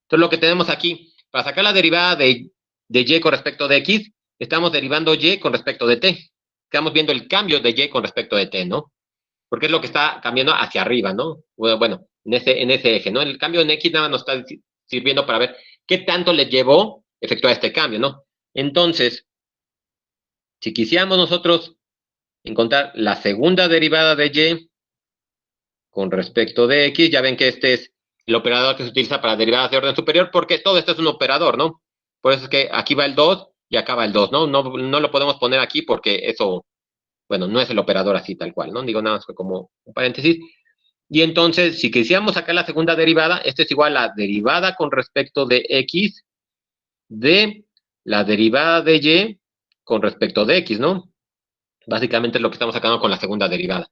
Entonces lo que tenemos aquí, para sacar la derivada de y con respecto de x, estamos derivando y con respecto de t. Estamos viendo el cambio de y con respecto de t, ¿no? Porque es lo que está cambiando hacia arriba, ¿no? Bueno, en ese eje, ¿no? El cambio en x nada más nos está sirviendo para ver qué tanto le llevó efectuar este cambio, ¿no? Entonces, si quisiéramos nosotros encontrar la segunda derivada de y con respecto de x, ya ven que este es el operador que se utiliza para derivadas de orden superior, porque todo esto es un operador, ¿no? Por eso es que aquí va el 2 y acá va el 2, ¿no? No lo podemos poner aquí porque eso, bueno, no es el operador así tal cual, ¿no? Digo nada más como un paréntesis. Y entonces, si quisiéramos sacar la segunda derivada, esto es igual a la derivada con respecto de x de la derivada de y con respecto de x, ¿no? Básicamente es lo que estamos sacando con la segunda derivada.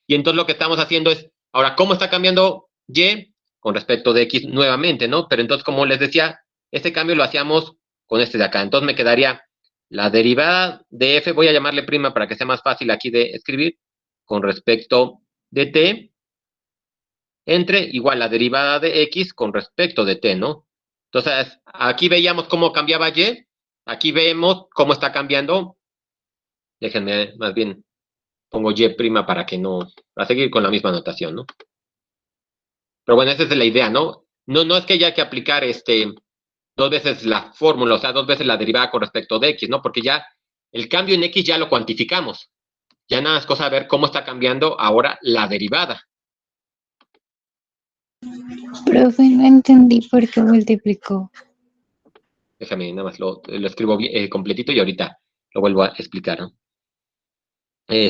Y entonces lo que estamos haciendo es, ahora, ¿cómo está cambiando y con respecto de x nuevamente, ¿no? Pero entonces, como les decía, este cambio lo hacíamos con este de acá. Entonces me quedaría la derivada de f, voy a llamarle prima para que sea más fácil aquí de escribir, con respecto de t, entre igual la derivada de x con respecto de t, ¿no? Entonces, aquí veíamos cómo cambiaba y, aquí vemos cómo está cambiando. Déjenme, más bien, pongo y prima para seguir con la misma notación, ¿no? Pero bueno, esa es la idea, ¿no? No es que haya que aplicar dos veces la fórmula, o sea, dos veces la derivada con respecto de x, ¿no? Porque ya el cambio en x ya lo cuantificamos. Ya nada es cosa de ver cómo está cambiando ahora la derivada. Profe, no entendí por qué multiplicó. Déjame, nada más lo escribo completito y ahorita lo vuelvo a explicar, ¿no? La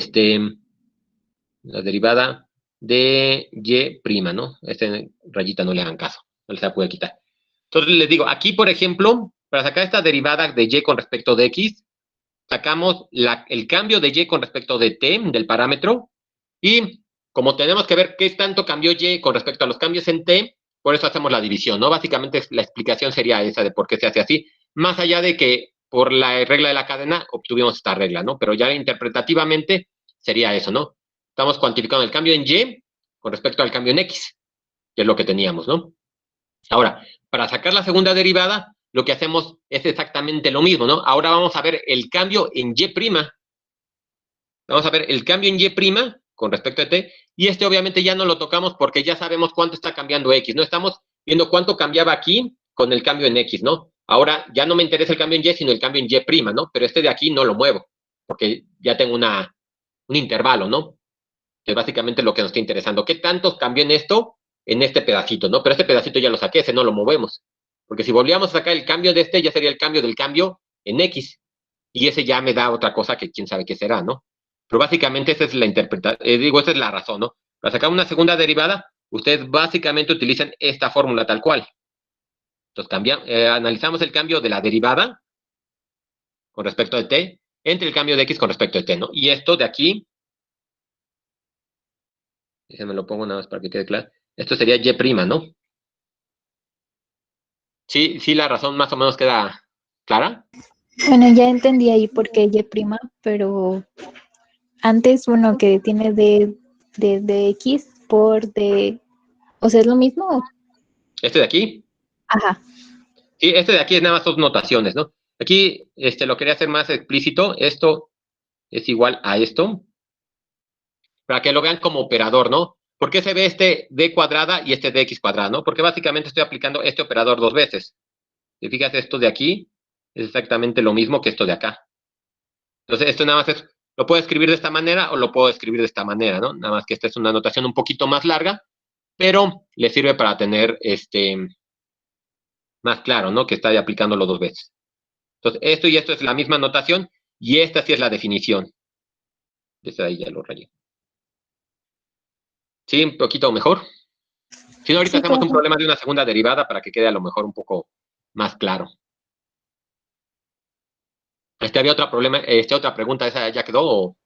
derivada de y', ¿no? Rayita no le hagan caso, no se la puede quitar. Entonces les digo, aquí, por ejemplo, para sacar esta derivada de y con respecto de x, sacamos el cambio de y con respecto de t, del parámetro, y como tenemos que ver qué tanto cambió y con respecto a los cambios en t, por eso hacemos la división, ¿no? Básicamente la explicación sería esa de por qué se hace así, más allá de que por la regla de la cadena obtuvimos esta regla, ¿no? Pero ya interpretativamente sería eso, ¿no? Estamos cuantificando el cambio en y con respecto al cambio en x, que es lo que teníamos, ¿no? Ahora, para sacar la segunda derivada, lo que hacemos es exactamente lo mismo, ¿no? Ahora vamos a ver el cambio en y'. Vamos a ver el cambio en y' con respecto a t, y obviamente ya no lo tocamos porque ya sabemos cuánto está cambiando x, ¿no? Estamos viendo cuánto cambiaba aquí con el cambio en x, ¿no? Ahora ya no me interesa el cambio en y, sino el cambio en y', ¿no? Pero de aquí no lo muevo, porque ya tengo un intervalo, ¿no? Es básicamente lo que nos está interesando. ¿Qué tanto cambió en esto, en este pedacito, ¿no? Pero este pedacito ya lo saqué, ese no lo movemos. Porque si volvíamos a sacar el cambio de ya sería el cambio del cambio en x. Y ese ya me da otra cosa que quién sabe qué será, ¿no? Pero básicamente esa es la esa es la razón, ¿no? Para sacar una segunda derivada, ustedes básicamente utilizan esta fórmula tal cual. Entonces analizamos el cambio de la derivada con respecto de t entre el cambio de x con respecto de t, ¿no? Y esto de aquí, déjenme lo pongo nada más para que quede claro. Esto sería y', ¿no? Sí, sí, la razón más o menos queda clara. Bueno, ya entendí ahí por qué Y', pero antes uno que tiene de X por de, o sea, ¿es lo mismo? Este de aquí. Ajá. Sí, este de aquí es nada más dos notaciones, ¿no? Aquí lo quería hacer más explícito. Esto es igual a esto, para que lo vean como operador, ¿no? ¿Por qué se ve este d cuadrada y este dx cuadrada, ¿no? Porque básicamente estoy aplicando este operador dos veces. Si fijas, esto de aquí es exactamente lo mismo que esto de acá. Entonces, esto nada más lo puedo escribir de esta manera o lo puedo escribir de esta manera, ¿no? Nada más que esta es una notación un poquito más larga, pero le sirve para tener más claro, ¿no? Que está aplicándolo dos veces. Entonces, esto y esto es la misma notación y esta sí es la definición. Desde ahí ya lo rayé. ¿Sí? ¿Un poquito mejor? Si no, ahorita Sí, hacemos un profe. problema de una segunda derivada para que quede a lo mejor un poco más claro. Había otro problema, otra pregunta, ¿esa ya quedó?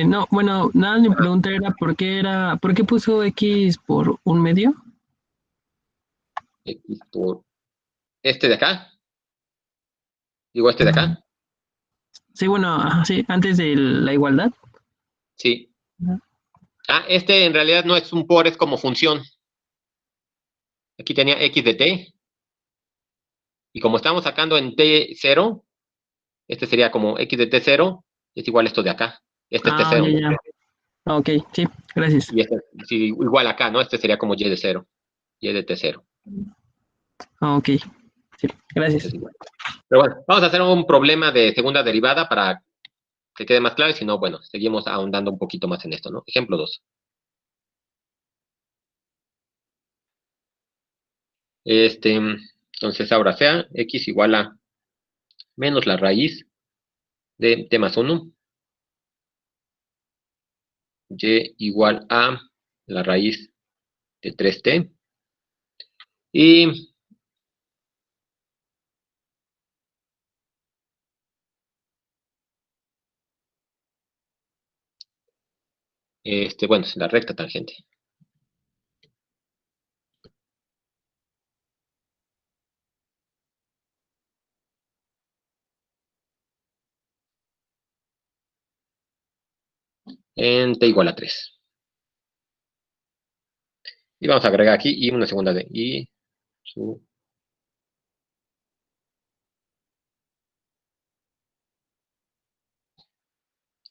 No, bueno, nada, mi pregunta ¿por qué puso X por un medio? X por este de acá? Digo, este de acá. Sí, bueno, sí, antes de la igualdad. Sí. En realidad no es un por, es como función. Aquí tenía x de t. Y como estamos sacando en t0, este sería como x de t0, es igual a esto de acá. Este es Ah, t0, ya, ¿no? ya. Ok, sí, gracias. Y este sí, igual acá, ¿no? Este sería como y de 0. Y de t0. Ok, sí, Este gracias. es igual. Pero bueno, vamos a hacer un problema de segunda derivada para que quede más claro. Y si no, bueno, seguimos ahondando un poquito más en esto, ¿no? Ejemplo 2. Entonces ahora sea x igual a menos la raíz de t más 1, y igual a la raíz de 3t, y bueno, es la recta tangente. En t igual a 3. Y vamos a agregar aquí y una segunda de y su.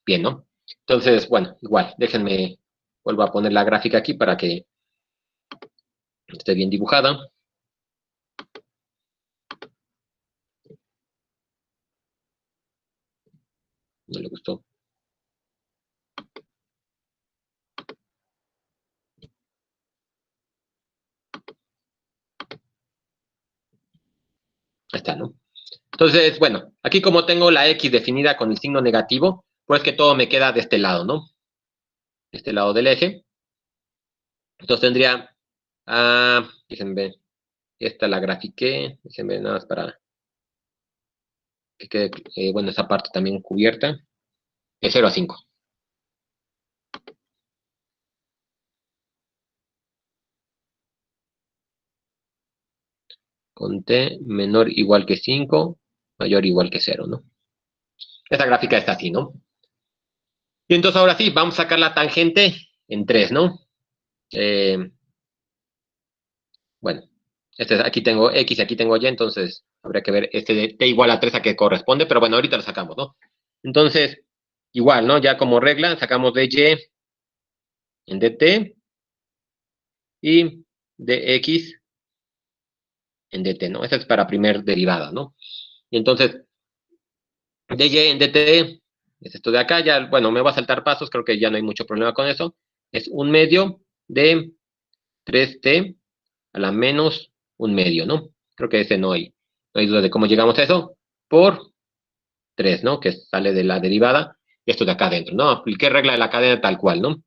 Bien, ¿no? Entonces, bueno, igual, déjenme, vuelvo a poner la gráfica aquí para que esté bien dibujada. No le gustó. está, ¿no? Entonces, bueno, aquí como tengo la X definida con el signo negativo, pues que todo me queda de este lado, ¿no? De este lado del eje. Entonces tendría, déjenme ver, esta la grafiqué, déjenme ver nada más para que quede, bueno, esa parte también cubierta, de 0 a 5. Con t menor igual que 5, mayor igual que 0, ¿no? Esta gráfica está así, ¿no? Y entonces ahora sí, vamos a sacar la tangente en 3, ¿no? Bueno, aquí tengo X y aquí tengo Y, entonces habría que ver este de t igual a 3 a qué corresponde, pero bueno, ahorita lo sacamos, ¿no? Entonces, igual, ¿no? Ya como regla, sacamos de Y en dt y de X en dt, ¿no? Esa es para primer derivada, ¿no? Y entonces, de Y en dt es esto de acá, ya, bueno, me voy a saltar pasos, creo que ya no hay mucho problema con eso. Es 1/2 de 3t a la menos 1/2, ¿no? Creo que ese no hay duda de cómo llegamos a eso, por 3, ¿no? Que sale de la derivada, y esto de acá adentro, ¿no? Apliqué regla de la cadena tal cual, ¿no?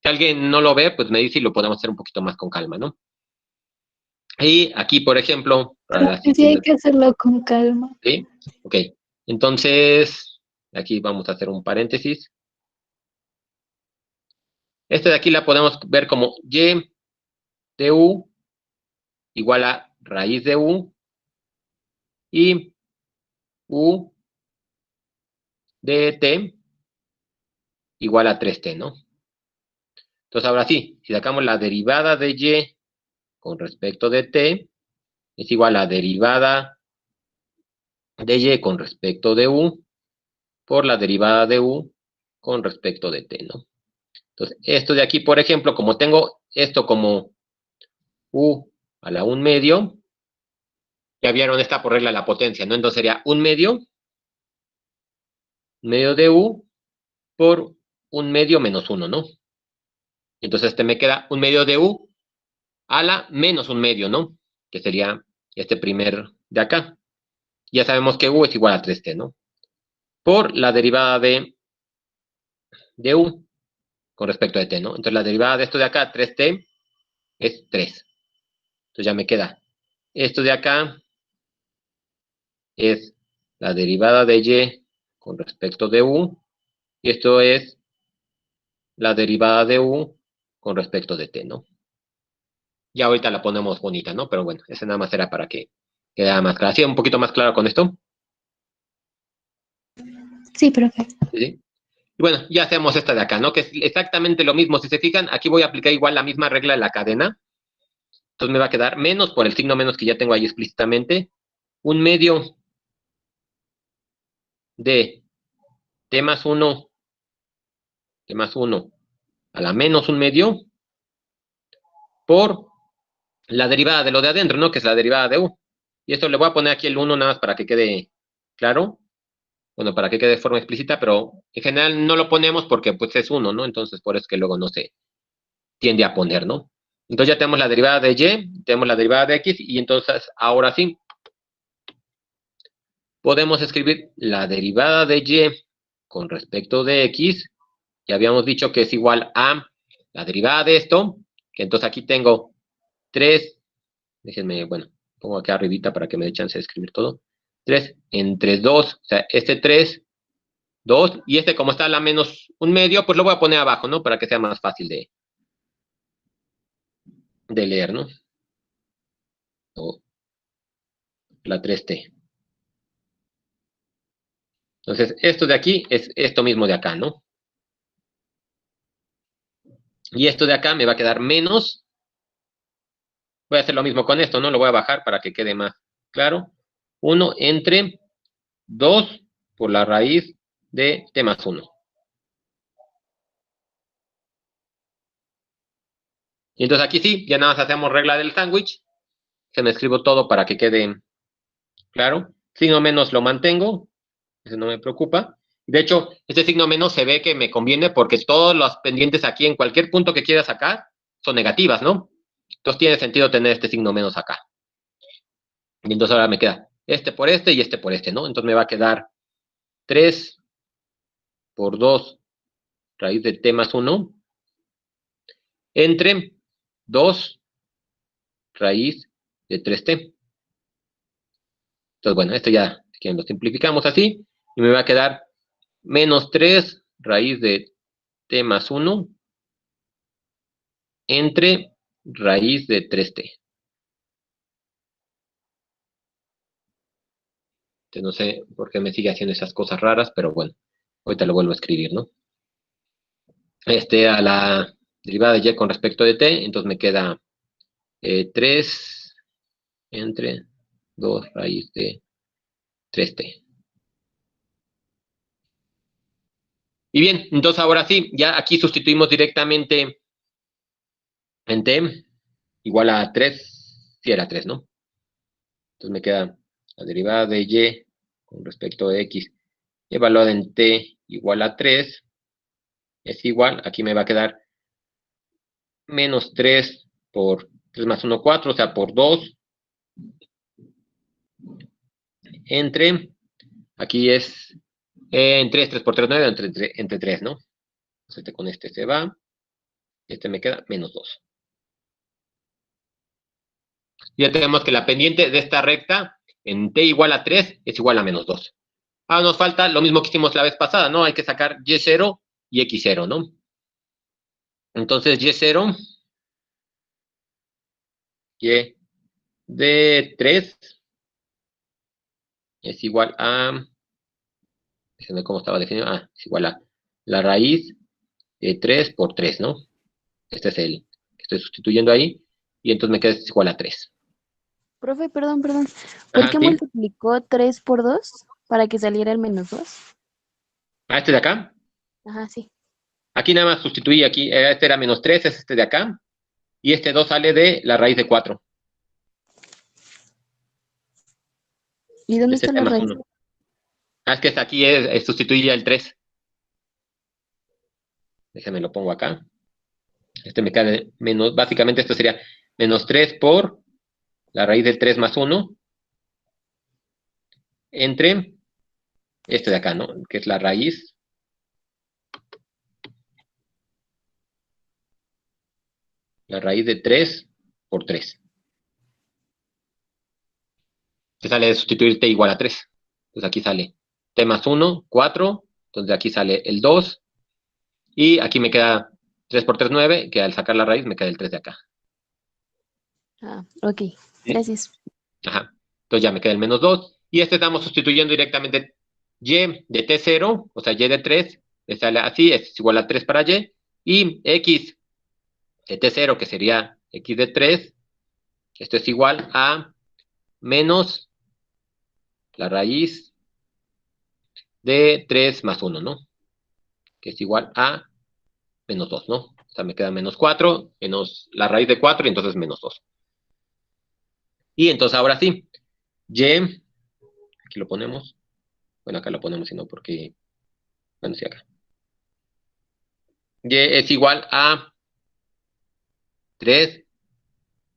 Si alguien no lo ve, pues me dice y lo podemos hacer un poquito más con calma, ¿no? Y aquí, por ejemplo, para la Sí, hay que hacerlo con calma. ¿sí? Ok, entonces, aquí vamos a hacer un paréntesis. Este de aquí la podemos ver como y de u igual a raíz de u y u de t igual a 3t, ¿no? Entonces, ahora sí, si sacamos la derivada de y con respecto de t, es igual a la derivada de y con respecto de u por la derivada de u con respecto de t, ¿no? Entonces, esto de aquí, por ejemplo, como tengo esto como u a la 1/2, ya vieron esta por regla de la potencia, ¿no? Entonces sería 1/2 de u por 1/2 menos 1, ¿no? Entonces me queda 1/2 de u a la menos 1/2, ¿no? Que sería este primer de acá. Ya sabemos que u es igual a 3t, ¿no? Por la derivada de u con respecto a t, ¿no? Entonces la derivada de esto de acá, 3t, es 3. Entonces ya me queda esto de acá es la derivada de y con respecto de u, y esto es la derivada de u con respecto de t, ¿no? Ya ahorita la ponemos bonita, ¿no? Pero bueno, ese nada más era para que quedara más claro. ¿Sí? ¿Un poquito más claro con esto? Sí, profe. ¿Sí? Y bueno, ya hacemos esta de acá, ¿no? Que es exactamente lo mismo. Si se fijan, aquí voy a aplicar igual la misma regla de la cadena. Entonces me va a quedar menos, por el signo menos que ya tengo ahí explícitamente, 1/2 de t más 1 a la menos 1/2 por la derivada de lo de adentro, ¿no? Que es la derivada de u. Y esto le voy a poner aquí el 1 nada más para que quede claro. Bueno, para que quede de forma explícita, pero en general no lo ponemos porque pues es 1, ¿no? Entonces por eso es que luego no se tiende a poner, ¿no? Entonces ya tenemos la derivada de y, tenemos la derivada de x, y entonces ahora sí podemos escribir la derivada de y con respecto de x. Ya habíamos dicho que es igual a la derivada de esto, que entonces aquí tengo 3, déjenme, bueno, pongo aquí arribita para que me dé chance de escribir todo. 3 entre 2, o sea, este 3, 2, y este como está a la menos 1/2, pues lo voy a poner abajo, ¿no? Para que sea más fácil de leer, ¿no? O la 3t. Entonces, esto de aquí es esto mismo de acá, ¿no? Y esto de acá me va a quedar menos. Voy a hacer lo mismo con esto, ¿no? Lo voy a bajar para que quede más claro. 1 entre 2 por la raíz de t más 1. Y entonces aquí sí, ya nada más hacemos regla del sándwich. Se me escribo todo para que quede claro. Signo menos lo mantengo. Eso no me preocupa. De hecho, este signo menos se ve que me conviene porque todos los pendientes aquí en cualquier punto que quiera sacar son negativas, ¿no? Entonces tiene sentido tener este signo menos acá. Y entonces ahora me queda este por este y este por este, ¿no? Entonces me va a quedar 3 por 2 raíz de t más 1 entre 2 raíz de 3t. Entonces, bueno, esto ya, si quieren, lo simplificamos así, y me va a quedar menos 3 raíz de t más 1 entre raíz de 3t. Entonces, no sé por qué me sigue haciendo esas cosas raras, pero bueno, ahorita lo vuelvo a escribir, ¿no? A la derivada de y con respecto de t, entonces me queda 3 entre 2 raíz de 3t. Y bien, entonces ahora sí, ya aquí sustituimos directamente en t igual a 3, si era 3, ¿no? Entonces me queda la derivada de y con respecto de x evaluada en t igual a 3 es igual, aquí me va a quedar menos 3 por 3 más 1, 4, o sea, por 2 entre, aquí es en 3, 3 por 3, 9, entre 3, ¿no? Entonces con este se va, me queda menos 2. Ya tenemos que la pendiente de esta recta en t igual a 3 es igual a menos 2. Ah, nos falta lo mismo que hicimos la vez pasada, ¿no? Hay que sacar y0 y x0, ¿no? Entonces y0, y de 3 es igual a, déjenme cómo estaba definido, es igual a la raíz de 3 por 3, ¿no? Este es el que estoy sustituyendo ahí, y entonces me queda igual a 3. Profe, perdón. ¿Por qué ¿Sí? multiplicó 3 por 2 para que saliera el menos 2? Este de acá. Ajá, sí. Aquí nada más sustituí, aquí, este era menos 3, es este de acá, y este 2 sale de la raíz de 4. ¿Y dónde Este está la más raíz? 1. Es que aquí sustituía el 3. Déjenme lo pongo acá. Me queda menos, básicamente esto sería menos 3 por la raíz del 3 más 1 entre este de acá, ¿no? Que es la raíz de 3 por 3. Que sale de sustituir t igual a 3. Entonces aquí sale t más 1, 4. Entonces aquí sale el 2. Y aquí me queda 3 por 3, 9, que al sacar la raíz me queda el 3 de acá. Ah, ok. Gracias. Ajá. Entonces ya me queda el menos 2. Y estamos sustituyendo directamente y de t0, o sea, y de 3, me sale así, es igual a 3 para y. Y x de t0, que sería x de 3, esto es igual a menos la raíz de 3 más 1, ¿no? Que es igual a menos 2, ¿no? O sea, me queda menos 4, menos la raíz de 4, y entonces menos 2. Y entonces ahora sí, y, aquí lo ponemos. Bueno, acá lo ponemos, sino porque, bueno, sí, acá. Y es igual a 3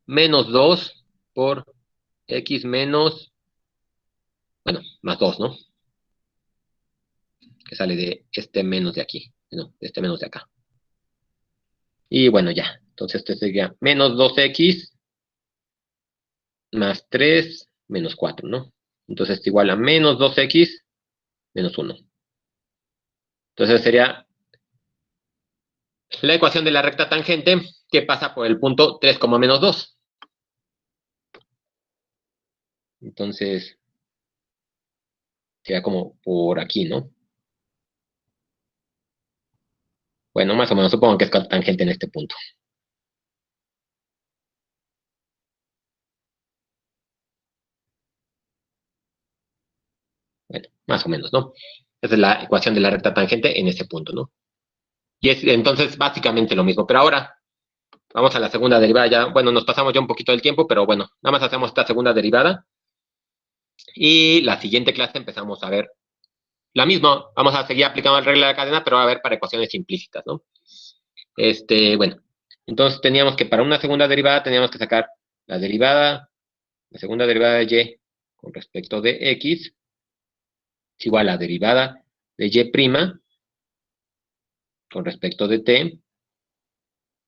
menos 2 por x menos, bueno, más 2, ¿no? Que sale de este menos de aquí, no, de este menos de acá. Y bueno, ya. Entonces esto sería menos 2x más 3 menos 4, ¿no? Entonces es igual a menos 2x menos 1. Entonces sería la ecuación de la recta tangente que pasa por el punto 3, menos 2. Entonces sería como por aquí, ¿no? Bueno, más o menos, supongo que es tangente en este punto. Bueno, más o menos, ¿no? Esa es la ecuación de la recta tangente en este punto, ¿no? Y es entonces básicamente lo mismo. Pero ahora vamos a la segunda derivada. Ya, bueno, nos pasamos ya un poquito del tiempo, pero bueno, nada más hacemos esta segunda derivada. Y la siguiente clase empezamos a ver la misma. Vamos a seguir aplicando la regla de la cadena, pero a ver para ecuaciones implícitas, ¿no? Bueno, entonces teníamos que para una segunda derivada teníamos que sacar la segunda derivada de y con respecto de x es igual a la derivada de y' con respecto de t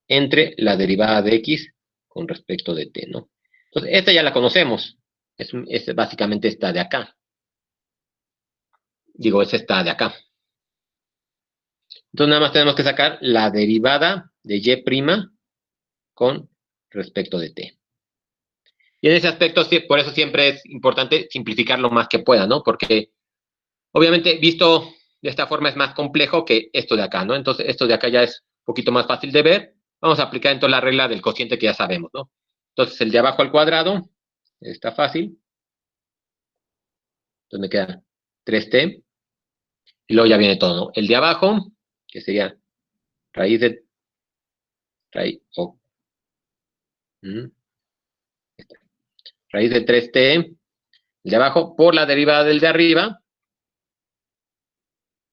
entre la derivada de x con respecto de t, ¿no? Entonces, esta ya la conocemos. Es básicamente esta de acá. Digo, es esta de acá. Entonces, nada más tenemos que sacar la derivada de y' con respecto de t. Y en ese aspecto, por eso siempre es importante simplificar lo más que pueda, ¿no? Porque, obviamente, visto de esta forma es más complejo que esto de acá, ¿no? Entonces, esto de acá ya es un poquito más fácil de ver. Vamos a aplicar entonces la regla del cociente que ya sabemos, ¿no? Entonces, el de abajo al cuadrado está fácil. Entonces, me queda 3t. Y luego ya viene todo, ¿no? El de abajo, que sería raíz de... raíz de 3t, el de abajo, por la derivada del de arriba.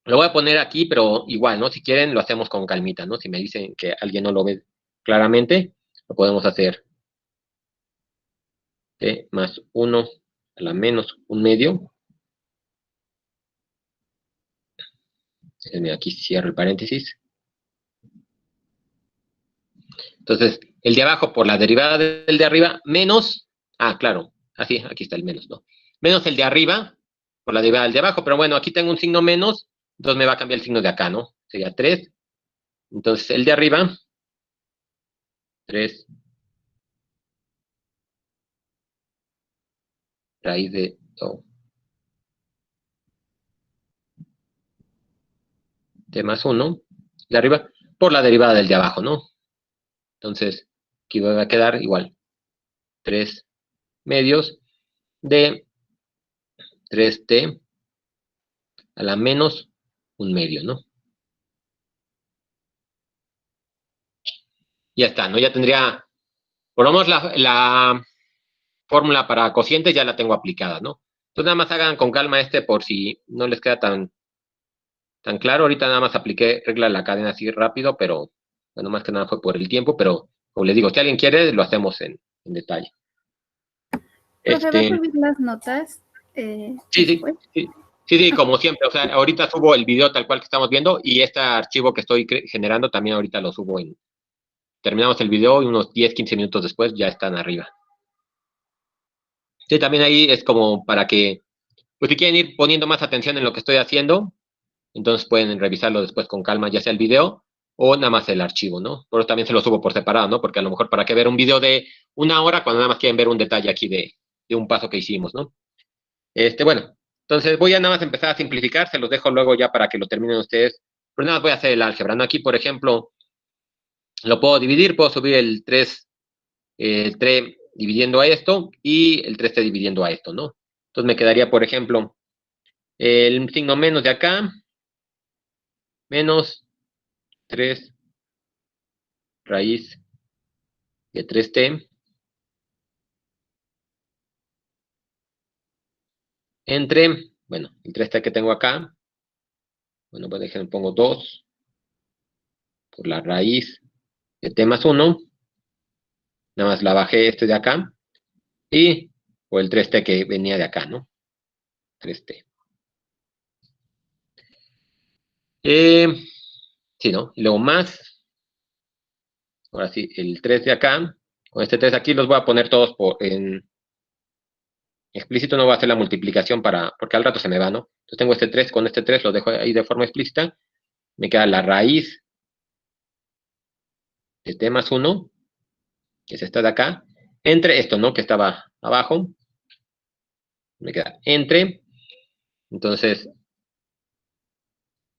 Lo voy a poner aquí, pero igual, ¿no? Si quieren, lo hacemos con calmita, ¿no? Si me dicen que alguien no lo ve claramente, lo podemos hacer t más 1 a la menos 1/2. Aquí cierro el paréntesis. Entonces, el de abajo por la derivada del de arriba, menos... Ah, claro, así, aquí está el menos, ¿no? Menos el de arriba por la derivada del de abajo, pero bueno, aquí tengo un signo menos, entonces me va a cambiar el signo de acá, ¿no? Sería 3. Entonces, el de arriba, 3 raíz de t más 1, de arriba, por la derivada del de abajo, ¿no? Entonces, aquí va a quedar igual, 3 medios de 3t a la menos 1/2, ¿no? Ya está, ¿no? Ya tendría, por lo menos la fórmula para cocientes ya la tengo aplicada, ¿no? Entonces nada más hagan con calma por si no les queda tan claro. Ahorita nada más apliqué regla de la cadena así rápido, pero bueno, más que nada fue por el tiempo, pero como les digo, si alguien quiere, lo hacemos en detalle. Profe, ¿va a subir las notas Sí, después? sí, como siempre. O sea, ahorita subo el video tal cual que estamos viendo y este archivo que estoy generando también ahorita lo subo terminamos el video y unos 10, 15 minutos después ya están arriba. Sí, también ahí es como para que, pues si quieren ir poniendo más atención en lo que estoy haciendo, entonces pueden revisarlo después con calma, ya sea el video o nada más el archivo, ¿no? Por eso también se lo subo por separado, ¿no? Porque a lo mejor para qué ver un video de 1 hora cuando nada más quieren ver un detalle aquí de un paso que hicimos, ¿no? Bueno, entonces voy a nada más empezar a simplificar, se los dejo luego ya para que lo terminen ustedes. Pero nada más voy a hacer el álgebra, ¿no? Aquí, por ejemplo, lo puedo dividir, puedo subir el 3 dividiendo a esto y el 3t dividiendo a esto, ¿no? Entonces me quedaría, por ejemplo, el signo menos de acá, menos 3 raíz de 3t entre, bueno, el 3t que tengo acá, bueno, pues déjenme pongo 2 por la raíz de t más 1, nada más la bajé de acá, y por el 3t que venía de acá, ¿no? 3t. Sí, ¿no? Y luego más, ahora sí, el 3 de acá, con este 3 aquí los voy a poner todos en explícito, no voy a hacer la multiplicación porque al rato se me va, ¿no? Entonces tengo este 3 con este 3, lo dejo ahí de forma explícita, me queda la raíz de t más 1, que es esta de acá, entre esto, ¿no? Que estaba abajo, me queda entre, entonces,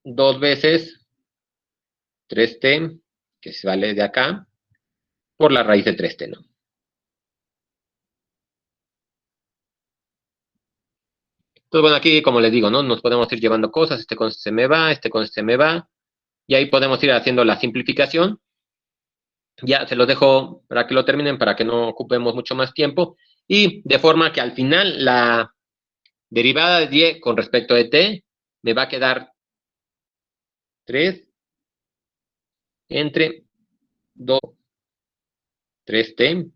2 veces 3t, que se vale de acá, por la raíz de 3t, ¿no? Entonces, bueno, aquí, como les digo, ¿no? Nos podemos ir llevando cosas, este con este se me va, este con este se me va, y ahí podemos ir haciendo la simplificación. Ya se los dejo para que lo terminen, para que no ocupemos mucho más tiempo, y de forma que al final la derivada de y con respecto a t me va a quedar 3 entre 2, 3t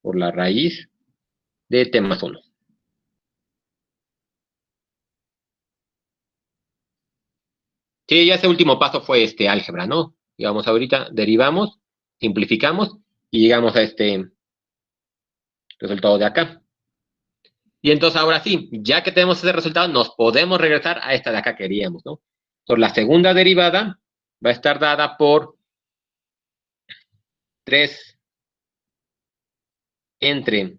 por la raíz de t más 1. Sí, ya ese último paso fue álgebra, ¿no? Digamos, ahorita derivamos, simplificamos y llegamos a este resultado de acá. Y entonces ahora sí, ya que tenemos ese resultado, nos podemos regresar a esta de acá que queríamos, ¿no? Entonces la segunda derivada va a estar dada por 3 entre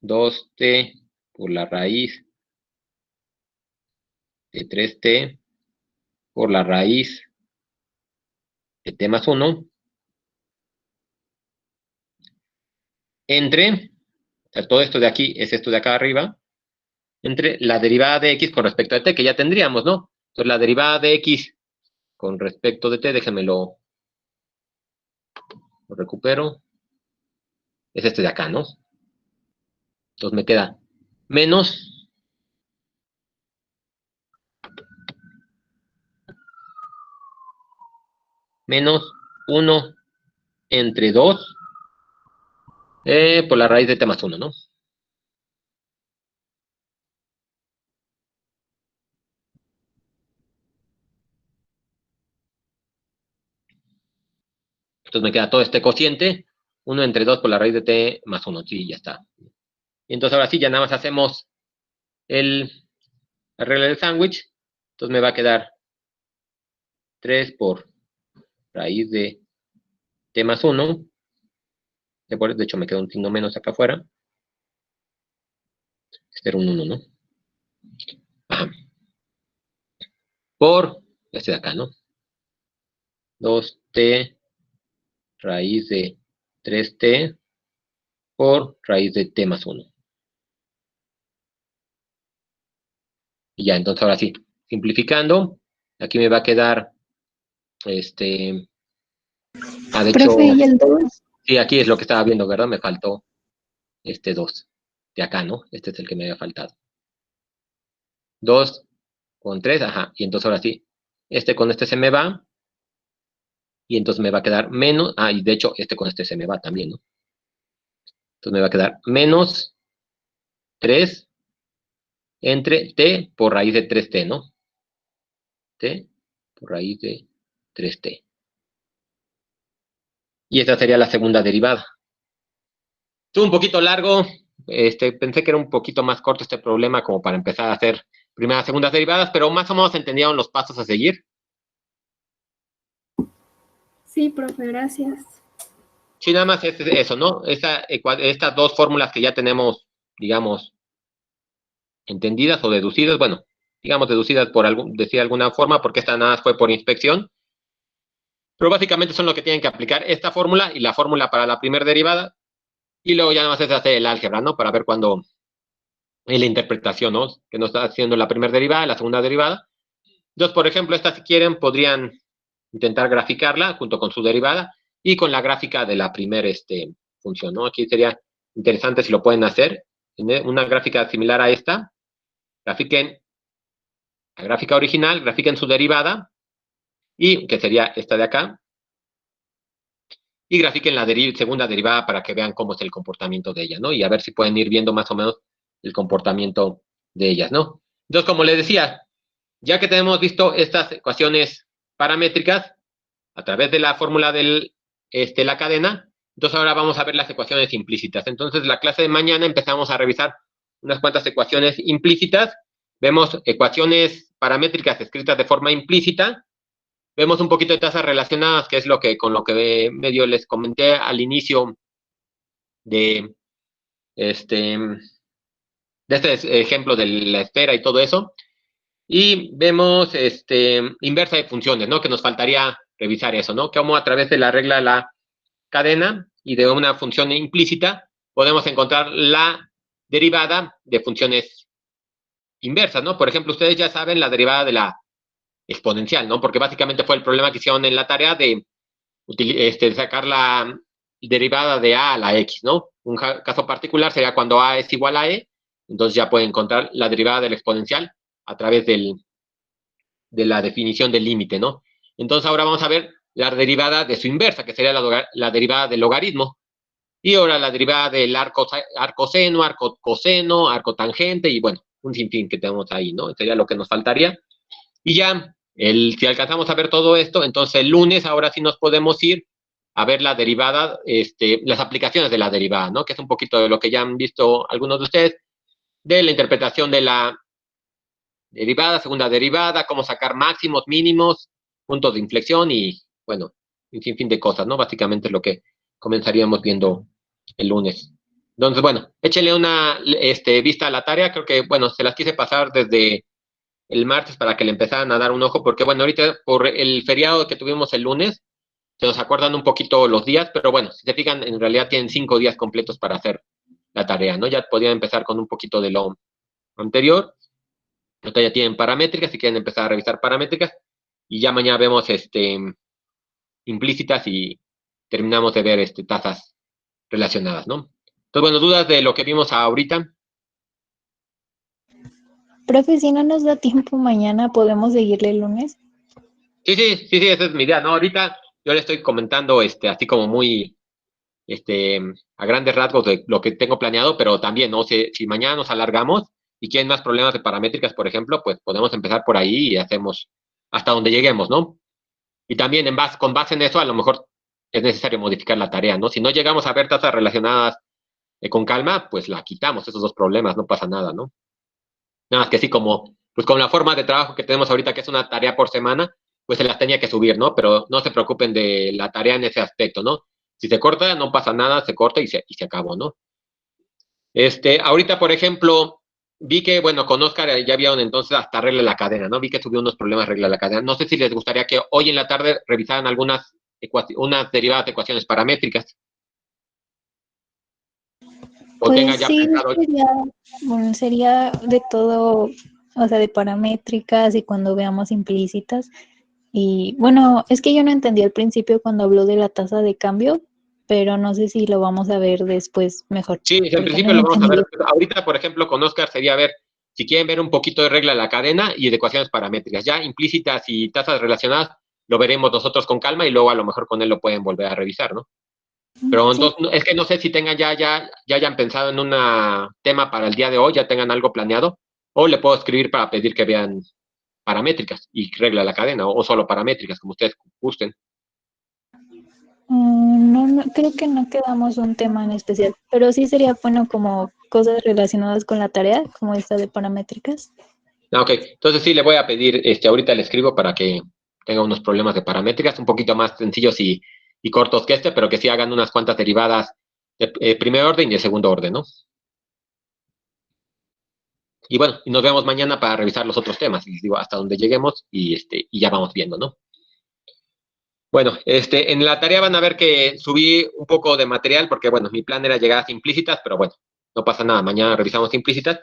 2t por la raíz de 3t por la raíz de t más 1 entre, o sea, todo esto de aquí es esto de acá arriba, entre la derivada de x con respecto a t, que ya tendríamos, ¿no? Entonces la derivada de x con respecto de t, déjenme lo recupero, es este de acá, ¿no? Entonces me queda menos 1 entre 2 por la raíz de t más 1, ¿no? Entonces me queda todo este cociente, 1 entre 2 por la raíz de t más 1, sí, ya está. Y entonces ahora sí, ya nada más hacemos la regla del sándwich, entonces me va a quedar 3 por raíz de t más 1, de hecho me queda un signo menos acá afuera, este era un 1, ¿no? Ajá. Por este de acá, ¿no? 2t raíz de 3t por raíz de t más 1. Y ya, entonces ahora sí, simplificando, aquí me va a quedar, de hecho, Profe, ¿y el 2? sí, aquí es lo que estaba viendo, ¿verdad? Me faltó este 2 de acá, ¿no? Este es el que me había faltado. 2 con 3, ajá, y entonces ahora sí, con este se me va, y entonces me va a quedar menos, y de hecho, con este se me va también, ¿no? Entonces me va a quedar menos 3 entre t por raíz de 3t, ¿no? T por raíz de 3t. Y esta sería la segunda derivada. Estuvo un poquito largo, pensé que era un poquito más corto este problema como para empezar a hacer primeras, segundas derivadas, pero más o menos entendieron los pasos a seguir. Sí, profe, gracias. Sí, nada más es eso, ¿no? Estas dos fórmulas que ya tenemos, digamos, entendidas o deducidas, bueno, digamos deducidas por decir alguna forma, porque esta nada más fue por inspección, pero básicamente son lo que tienen que aplicar esta fórmula y la fórmula para la primera derivada, y luego ya nada más es hacer el álgebra, ¿no? Para ver cuándo es la interpretación, ¿no? Que nos está haciendo la primera derivada, la segunda derivada. Entonces, por ejemplo, esta si quieren podrían intentar graficarla junto con su derivada y con la gráfica de la primera función, ¿no? Aquí sería interesante si lo pueden hacer. Una gráfica similar a esta. Grafiquen la gráfica original, grafiquen su derivada, y que sería esta de acá. Y grafiquen la segunda derivada para que vean cómo es el comportamiento de ella, ¿no? Y a ver si pueden ir viendo más o menos el comportamiento de ellas, ¿no? Entonces, como les decía, ya que tenemos visto estas ecuaciones paramétricas a través de la fórmula de la cadena, entonces ahora vamos a ver las ecuaciones implícitas. Entonces, la clase de mañana empezamos a revisar unas cuantas ecuaciones implícitas. Vemos ecuaciones paramétricas escritas de forma implícita. Vemos un poquito de tasas relacionadas, que es con lo que medio les comenté al inicio de este ejemplo de la esfera y todo eso. Y vemos inversa de funciones, ¿no? Que nos faltaría revisar eso, ¿no? Cómo a través de la regla de la cadena y de una función implícita podemos encontrar la derivada de funciones inversas, ¿no? Por ejemplo, ustedes ya saben la derivada de la exponencial, ¿no? Porque básicamente fue el problema que hicieron en la tarea de sacar la derivada de a la x, ¿no? Un caso particular sería cuando a es igual a e, entonces ya pueden encontrar la derivada de la exponencial a través de la definición del límite, ¿no? Entonces ahora vamos a ver la derivada de su inversa, que sería la derivada del logaritmo. Y ahora la derivada del arco seno, arco coseno, arco tangente, y bueno, un sinfín que tenemos ahí, ¿no? Sería lo que nos faltaría. Y ya Si alcanzamos a ver todo esto, entonces el lunes ahora sí nos podemos ir a ver la derivada, las aplicaciones de la derivada, ¿no? Que es un poquito de lo que ya han visto algunos de ustedes, de la interpretación de la derivada, segunda derivada, cómo sacar máximos, mínimos, puntos de inflexión y, bueno, un sinfín de cosas, ¿no? Básicamente es lo que comenzaríamos viendo el lunes. Entonces, bueno, échenle una vista a la tarea. Creo que, bueno, se las quise pasar desde el martes para que le empezaran a dar un ojo, porque, bueno, ahorita por el feriado que tuvimos el lunes, se nos acuerdan un poquito los días, pero bueno, si se fijan, en realidad tienen 5 días completos para hacer la tarea, ¿no? Ya podían empezar con un poquito de lo anterior. Ahorita ya tienen paramétricas, si quieren empezar a revisar paramétricas, y ya mañana vemos implícitas y terminamos de ver tasas relacionadas, ¿no? Entonces, bueno, dudas de lo que vimos ahorita. Profe, si no nos da tiempo mañana, ¿podemos seguirle el lunes? Sí, esa es mi idea, ¿no? Ahorita yo le estoy comentando así como muy a grandes rasgos de lo que tengo planeado, pero también, ¿no? Si mañana nos alargamos y quieren más problemas de paramétricas, por ejemplo, pues podemos empezar por ahí y hacemos hasta donde lleguemos, ¿no? Y también con base en eso, a lo mejor es necesario modificar la tarea, ¿no? Si no llegamos a ver tasas relacionadas con calma, pues la quitamos, esos dos problemas, no pasa nada, ¿no? Nada más que sí, pues con la forma de trabajo que tenemos ahorita, que es una tarea por semana, pues se las tenía que subir, ¿no? Pero no se preocupen de la tarea en ese aspecto, ¿no? Si se corta, no pasa nada, se corta y se acabó, ¿no? Ahorita, por ejemplo, vi que, bueno, con Oscar ya vieron entonces hasta regla de la cadena, ¿no? Vi que subió unos problemas regla de la cadena. No sé si les gustaría que hoy en la tarde revisaran unas derivadas de ecuaciones paramétricas. O tenga Pues ya sí, pensado. sería de todo, o sea, de paramétricas y cuando veamos implícitas. Y bueno, es que yo no entendí al principio cuando habló de la tasa de cambio, pero no sé si lo vamos a ver después mejor. Sí, en principio lo vamos a ver. Ahorita, por ejemplo, con Oscar sería ver si quieren ver un poquito de regla de la cadena y de ecuaciones paramétricas. Ya implícitas y tasas relacionadas lo veremos nosotros con calma y luego a lo mejor con él lo pueden volver a revisar, ¿no? Pero Sí. entonces, es que no sé si tengan ya hayan pensado en un tema para el día de hoy, ya tengan algo planeado, o le puedo escribir para pedir que vean paramétricas y regla de la cadena, o solo paramétricas, como ustedes gusten. No, creo que no quedamos un tema en especial, pero sí sería bueno como cosas relacionadas con la tarea, como esta de paramétricas. Ok, entonces sí le voy a pedir, ahorita le escribo para que tenga unos problemas de paramétricas, un poquito más sencillos y cortos que pero que sí hagan unas cuantas derivadas de primer orden y de segundo orden, ¿no? Y bueno, y nos vemos mañana para revisar los otros temas, y les digo, hasta donde lleguemos y ya vamos viendo, ¿no? Bueno, en la tarea van a ver que subí un poco de material, porque bueno, mi plan era llegar a implícitas, pero bueno, no pasa nada, mañana revisamos implícitas.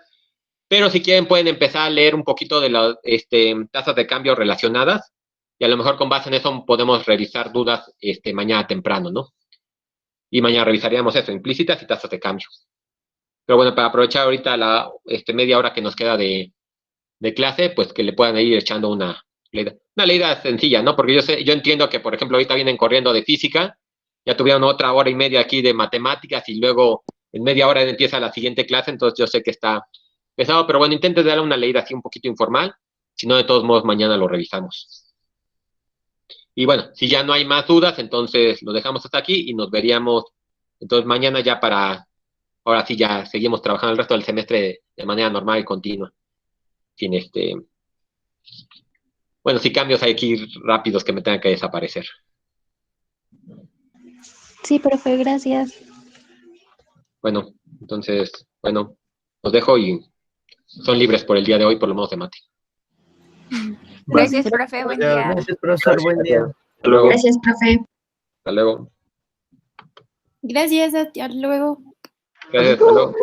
Pero si quieren pueden empezar a leer un poquito de las tasas de cambio relacionadas, y a lo mejor con base en eso podemos revisar dudas mañana temprano, ¿no? Y mañana revisaríamos eso, implícitas y tasas de cambio. Pero bueno, para aprovechar ahorita la media hora que nos queda de clase, pues que le puedan ir echando una leída sencilla, ¿no? Porque yo entiendo que, por ejemplo, ahorita vienen corriendo de física, ya tuvieron otra hora y media aquí de matemáticas y luego en media hora empieza la siguiente clase, entonces yo sé que está pesado, pero bueno, intenten darle una leída así un poquito informal, si no, de todos modos, mañana lo revisamos. Y bueno, si ya no hay más dudas, entonces lo dejamos hasta aquí y nos veríamos entonces mañana ya ahora sí ya seguimos trabajando el resto del semestre de manera normal y continua, sin bueno, si cambios hay que ir rápidos que me tengan que desaparecer. Sí, profe, gracias. Bueno, entonces, bueno, los dejo y son libres por el día de hoy, por lo menos de mate. Gracias, profe. Buen día. Gracias, profesor. Buen día. Hasta luego. Gracias, profe. Hasta luego. Gracias, hasta luego. Gracias, hasta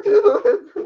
luego.